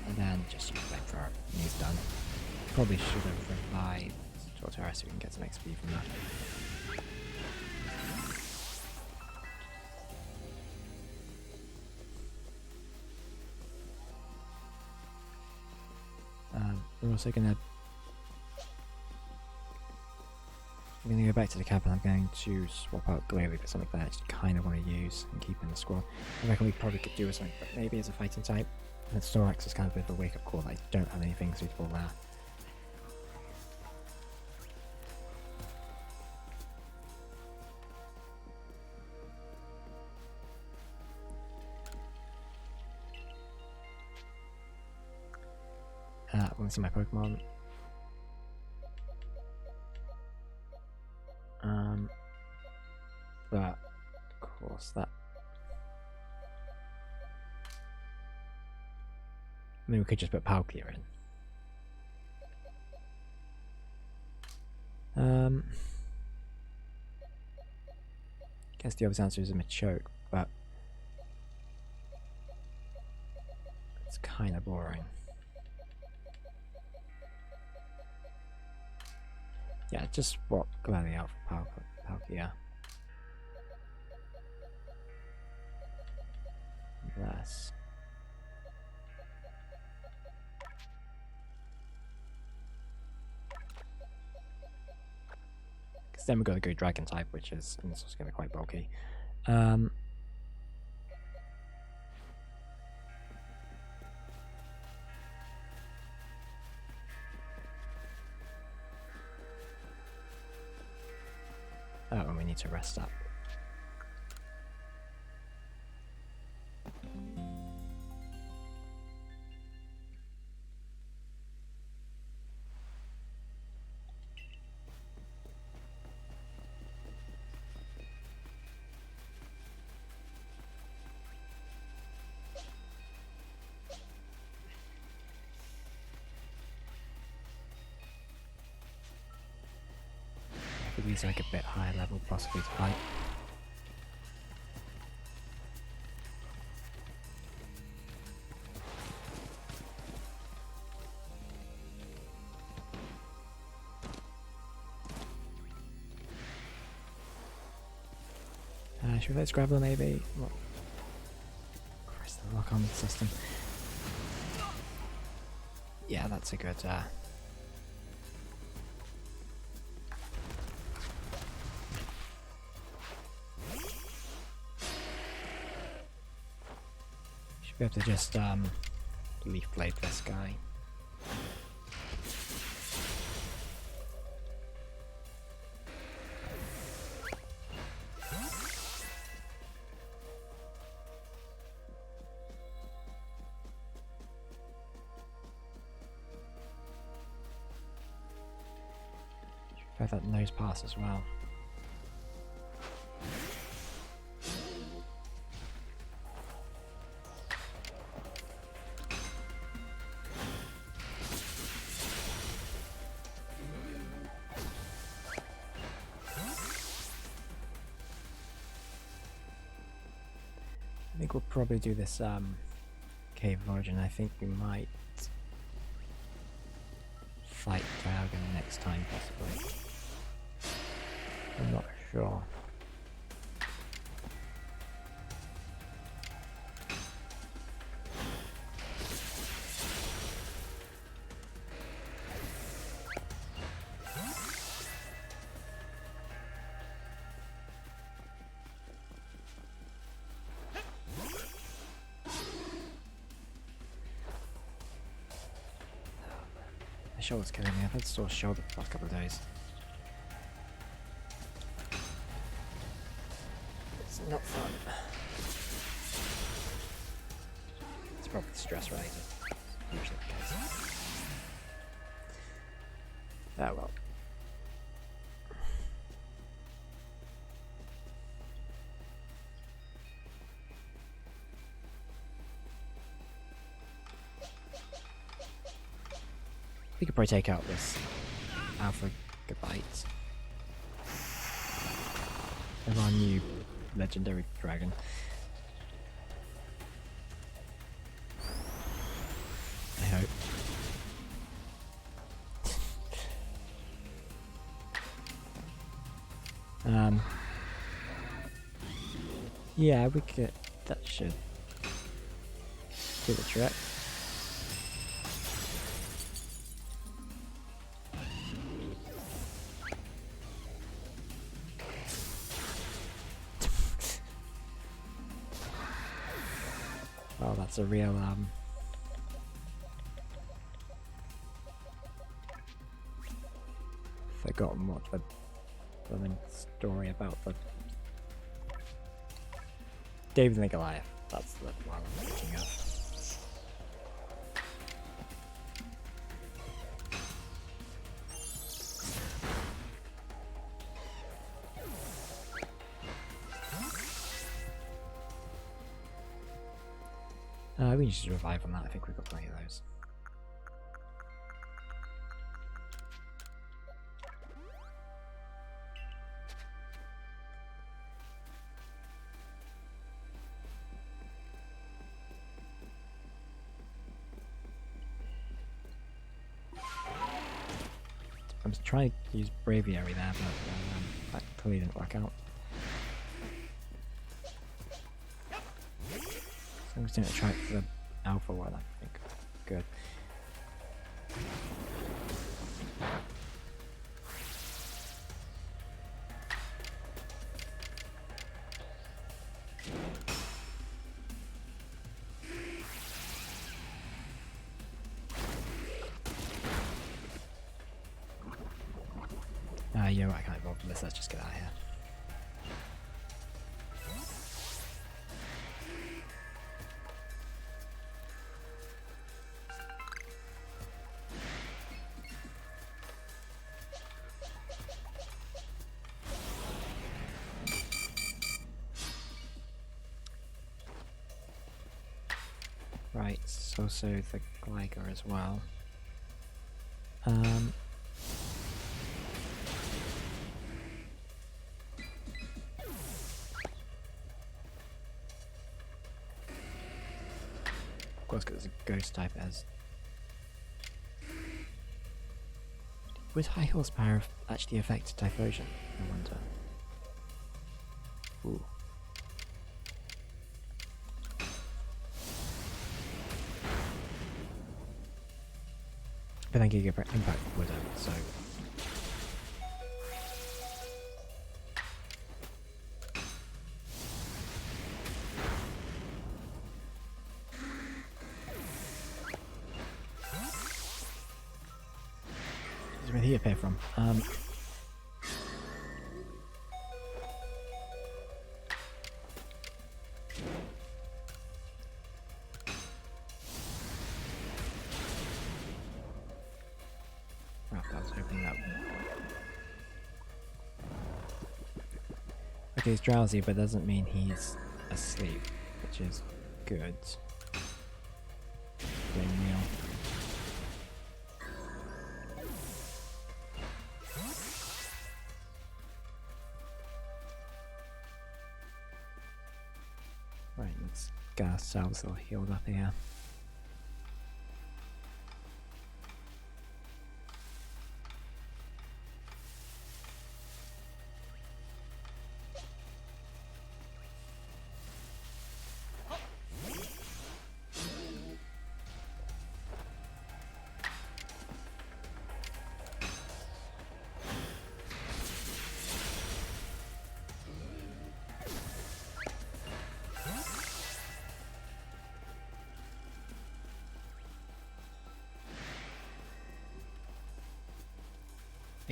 And then just use Flamethrower and he's done. Probably should have revived Torterra so we can get some XP from that. We're also gonna go back to the camp and I'm going to swap out Glalie for something that I actually kind of want to use and keep in the squad. I reckon we probably could do with something, but maybe as a fighting type. And Storax is kind of a bit of a wake up call that I don't have anything suitable there. I want to see my Pokemon. But of course that. I mean, we could just put Palkia in. Guess the obvious answer is a Machoke, but it's kind of boring. Yeah, just swap Glalie out for Palkia. Less. Because then we've got to go Dragon type, which is, and this is going to be quite bulky. Oh, and we need to rest up. Could use like a bit higher level possibly to fight. Should we let Scrabbler maybe? What? Christ, the lock on system. Yeah, that's a good should be able to just Leaf Blade this guy. Have that nose pass as well. I think we'll probably do this Cave of Origin. I think we might fight Dialga next time possibly. I'm not sure. shoulder's killing me. I've had sore shoulder the last couple of days. It's not fun. It's probably stress related. Usually the case. Oh well. We could probably take out this Alpha Gabite of our new legendary dragon. I hope. Yeah, we could. That should do the trick. Oh, that's a real forgotten what the story about the David and Goliath. That's the one I'm thinking of. We need to revive on that. I think we've got plenty of those. I was trying to use Braviary there, but that clearly didn't work out. So I'm just going to try for the Alpha one, I think. Good. You know what, I can't bother with this, let's just get out of here. Right, so the Gligar as well. Of course, because it's a ghost type as. Would high horsepower actually affect Typhlosion? I wonder. Ooh. But then Giga Impact wouldn't, so. Where did he appear from? I was hoping that one. Okay, he's drowsy, but doesn't mean he's asleep, which is good. Blame Neil. Right, let's get ourselves all healed up here.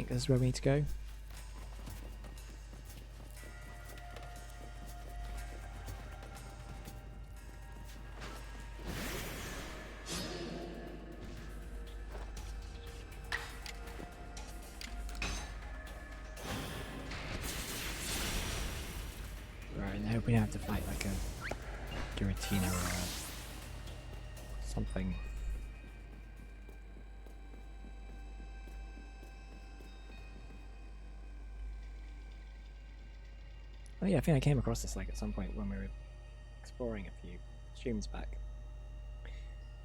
think this is where we need to go. Right, I hope we don't have to fight like a Giratina or something. Oh yeah, I think I came across this like at some point when we were exploring a few streams back.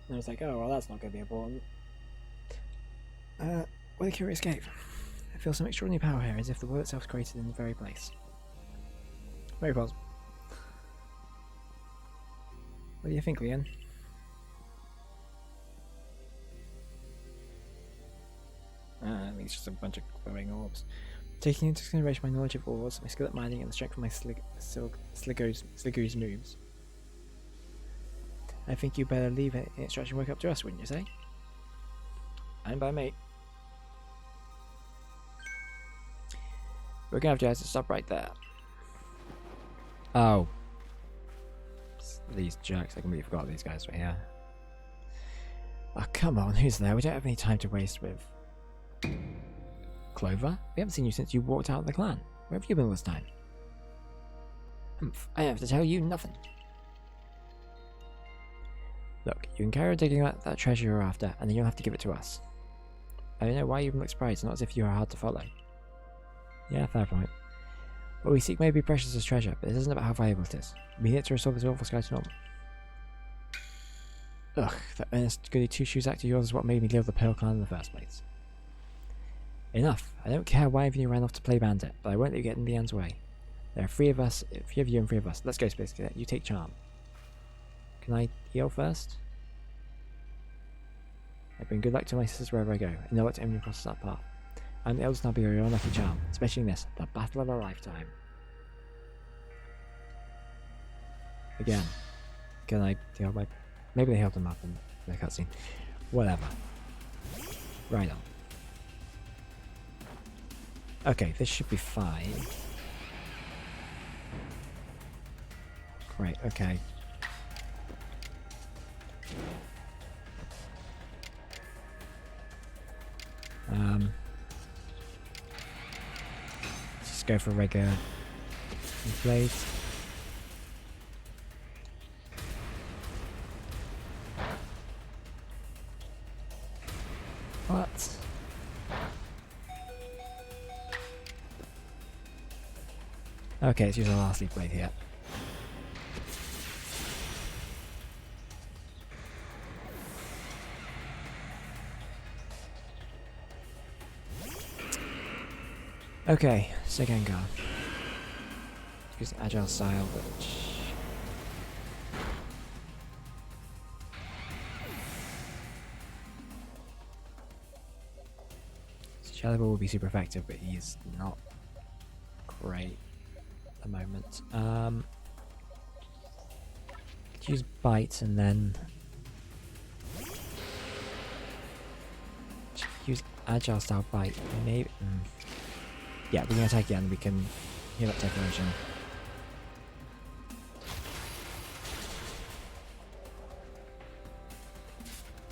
And I was like, oh well, that's not going to be important. What a curious cave. I feel some extraordinary power here, as if the world itself was created in the very place. Very possible. What do you think, Leon? I think it's just a bunch of glowing orbs. Taking into consideration my knowledge of ores, my skill at mining, and the strength of my Sliggoo's moves, I think you better leave it in extraction work up to us, wouldn't you say? And by me. We're gonna have to stop right there. Oh. These jerks, I completely forgot these guys were here. Oh, come on, who's there? We don't have any time to waste with... Clover? We haven't seen you since you walked out of the clan. Where have you been all this time? Humph, I have to tell you nothing. Look, you can carry on digging out that treasure you're after, and then you'll have to give it to us. I don't know why you even look surprised, not as if you are hard to follow. Yeah, fair point. What we seek may be precious as treasure, but this isn't about how valuable it is. We need it to restore this awful sky to normal. Ugh, that earnest goody two-shoes act of yours is what made me leave the Pearl Clan in the first place. Enough. I don't care why you ran off to play bandit, but I won't let you get in Leon's way. There are three of us, three of you and three of us. Let's go, Space Cadet. You take charm. Can I heal first? I bring good luck to my sisters wherever I go, and no luck to anyone crosses that path. I'm the eldest and I'll be your unlucky charm, especially in this, the battle of a lifetime. Again. Can I heal my... Maybe they healed them up in the cutscene. Whatever. Right on. Okay, this should be fine. Great, okay. Let's just go for regular blades. What? Okay, let's use our last leaf blade here. Okay, Segengar. Use agile style, which... Shadow Ball will be super effective, but he's not great at the moment. Could use Bite and then... use agile style Bite, maybe... Yeah, we can attack again, we can heal up Declaration.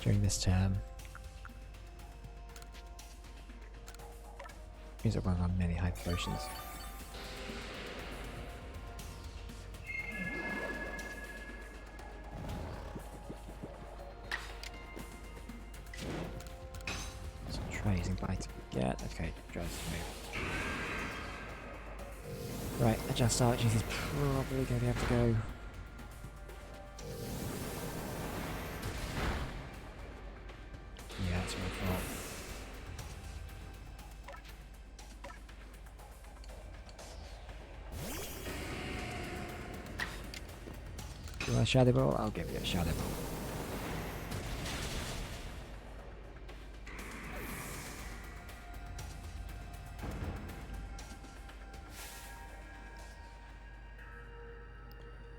During this term. Means that we're on many high potions. So try using Bite. Yeah, okay, tries to move. Right, Agile Style, which is probably going to be able to go. Yeah, that's what I thought. Do you want a Shadow Ball? I'll give you a Shadow Ball.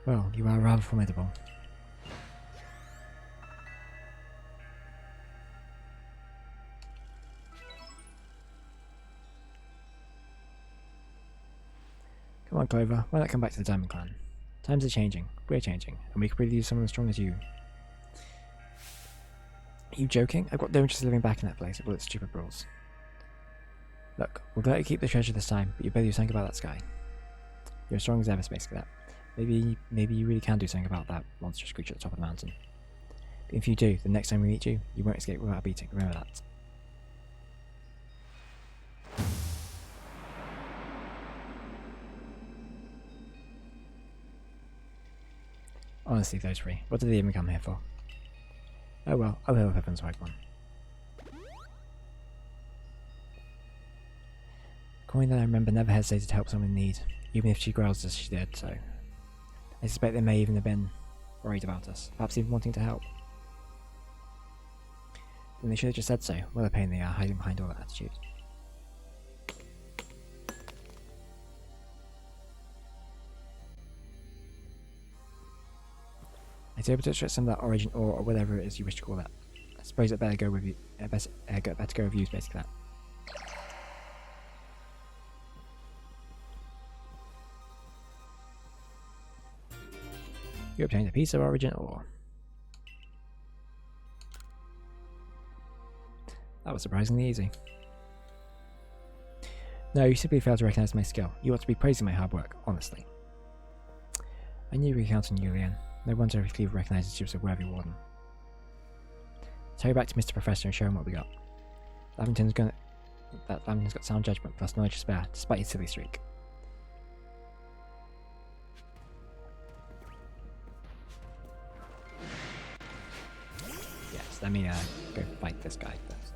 Well, you are rather formidable. Come on, Clover, why not come back to the Diamond Clan? Times are changing, we're changing, and we could really use someone as strong as you. Are you joking? I've got no interest in living back in that place with all its stupid rules. Look, we'll let you keep the treasure this time, but you better do something about that sky. You're as strong as ever, Space Cadet. Maybe you really can do something about that monstrous creature at the top of the mountain. But if you do, the next time we meet you, you won't escape without a beating. Remember that. Honestly, those three. What did they even come here for? Oh well, I'll help Heaven's White One. Coin that I remember never hesitated to help someone in need, even if she growls as she did so. I suspect they may even have been worried about us, perhaps even wanting to help. Then they should have just said so. What a pain they are, hiding behind all that attitude. I was able to extract some of that origin ore or whatever it is you wish to call it. I suppose it better go with you. Better go with you, basically that. You obtained a piece of origin ore. That was surprisingly easy. No, you simply failed to recognise my skill. You ought to be praising my hard work, honestly. I knew we could count on you, Leanne. No wonder if Cleaver recognises you as a worthy warden. Let's hurry back to Mr. Professor and show him what we got. Lavington's got sound judgment plus knowledge to spare, despite his silly streak. Yes, let me go fight this guy first.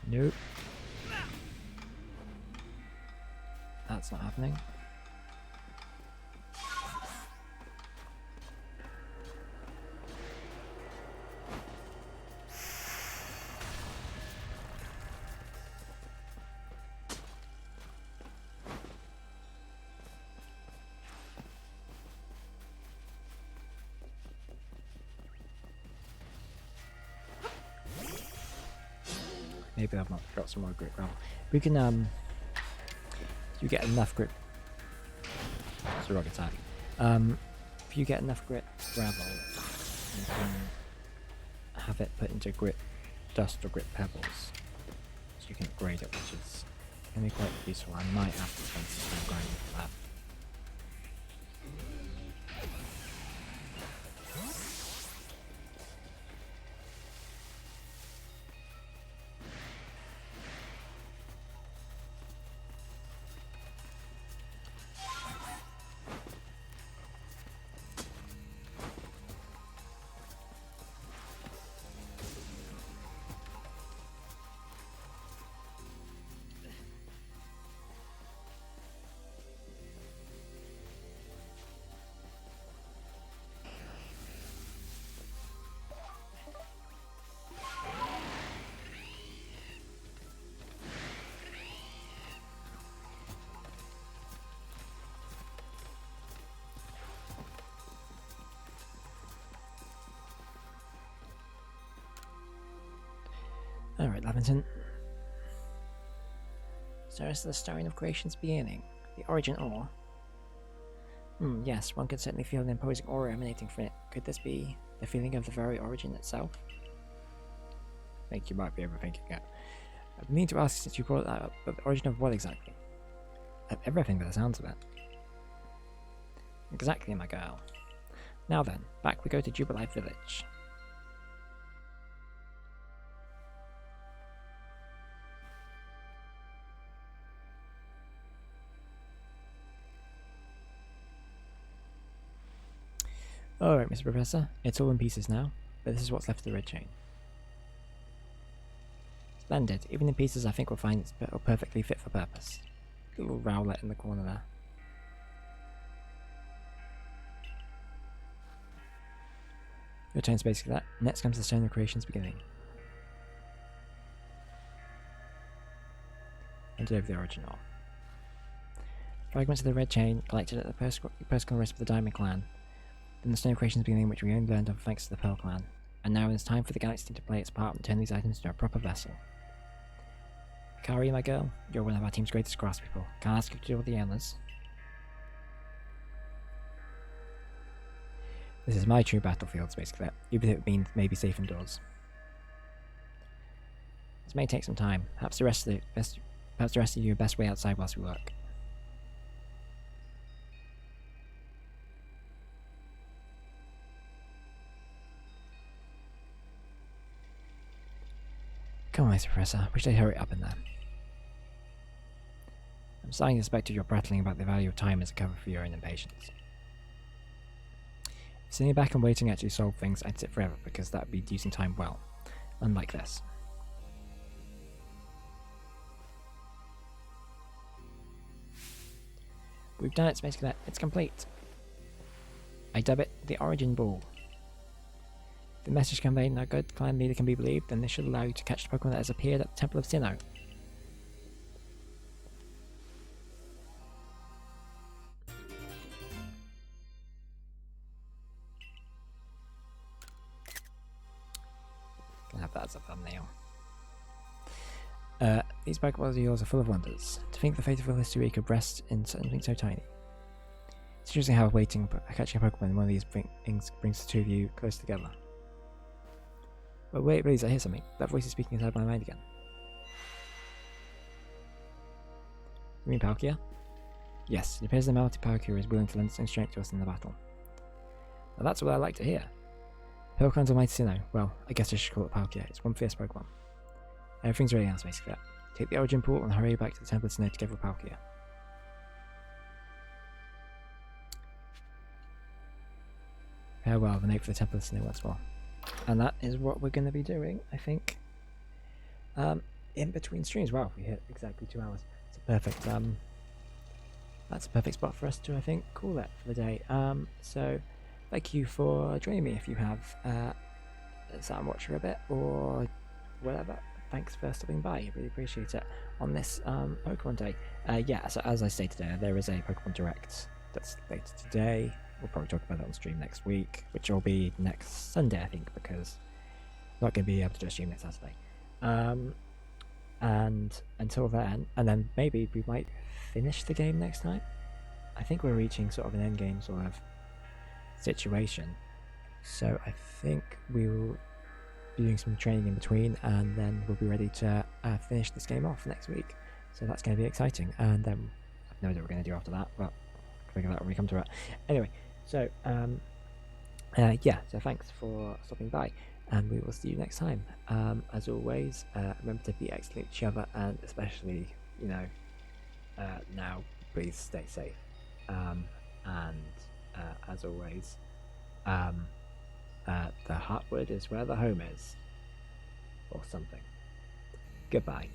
Nope. That's not happening. Maybe I've not got some more grit gravel. We can you get enough grit. It's a rock attack. If you get enough grit gravel, you can have it put into grit dust or grit pebbles, so you can upgrade it, which is going to be quite useful. I might have to spend some time grinding for that. Alright, Lavington. So is the stirring of creation's beginning? The origin ore? Yes, one could certainly feel an imposing aura emanating from it. Could this be the feeling of the very origin itself? I think you might be overthinking it. I've been meaning to ask since you brought that up, but the origin of what exactly? Of everything by the sounds of it. Exactly, my girl. Now then, back we go to Jubilife Village. Alright, Mr. Professor, it's all in pieces now, but this is what's left of the red chain. Splendid. Even in pieces I think we'll find it's perfectly fit for purpose. Little rowlet in the corner there. Your turn's basically that. Next comes the stone of creation's beginning. And over the original. Fragments of the red chain collected at the personal risk of the Diamond Clan. Then the Snow Creations beginning, which we only learned of thanks to the Pearl Clan. And now it's time for the Galaxy to play its part and turn these items into a proper vessel. Kari, my girl, you're one of our team's greatest grass people. Can I ask you to do all the honors? This is my true battlefield, Space Cadet, even if it means maybe safe indoors. This may take some time. Perhaps the rest of you are best way outside whilst we work. Come on, Mr. Professor. Wish they'd hurry up in there. I'm starting to suspect you're prattling about the value of time as a cover for your own impatience. Sitting back and waiting to actually solve things, I'd sit forever because that would be using time well. Unlike this. We've done it, Space Cadet. It's complete. I dub it the Origin Ball. If the message conveyed no good clan leader can be believed, then this should allow you to catch the Pokemon that has appeared at the Temple of Sinnoh. Can have that as a thumbnail. These Pokeballs of yours are full of wonders. To think the fate of history could rest in something so tiny. It's interesting how catching a Pokemon in one of these things brings the two of you close together. But wait, please, I hear something. That voice is speaking inside my mind again. You mean Palkia? Yes, it appears the Melty Palkia is willing to lend some strength to us in the battle. Now that's what I like to hear. Pilcron's Almighty Sinnoh. Well, I guess I should call it Palkia. It's one fierce Pokemon. Everything's ready now, Space Cadet. Take the Origin Pool and hurry back to the Temple of Sinnoh together with Palkia. Farewell, the note for the Temple of Sinnoh once more. And that is what we're going to be doing, I think. In between streams. Wow, we hit exactly 2 hours. It's a perfect, that's a perfect spot for us to, I think, call it for the day. So, thank you for joining me if you have sat and watched for a bit, or whatever. Thanks for stopping by, I really appreciate it on this Pokemon Day. Yeah, so as I stated there is a Pokemon Direct that's later today. We'll probably talk about that on stream next week, which will be next Sunday, I think, because I'm not going to be able to do a stream next Saturday. And until then, and then maybe we might finish the game next time. I think we're reaching sort of an end game sort of situation, so I think we will be doing some training in between, and then we'll be ready to finish this game off next week. So that's going to be exciting, and then I have no idea what we're going to do after that, but I'll figure that when we come to it. Anyway, so yeah, so thanks for stopping by, and we will see you next time. As always, remember to be excellent to each other, and especially, you know, now, please stay safe. And as always, the Heartwood is where the home is, or something. Goodbye.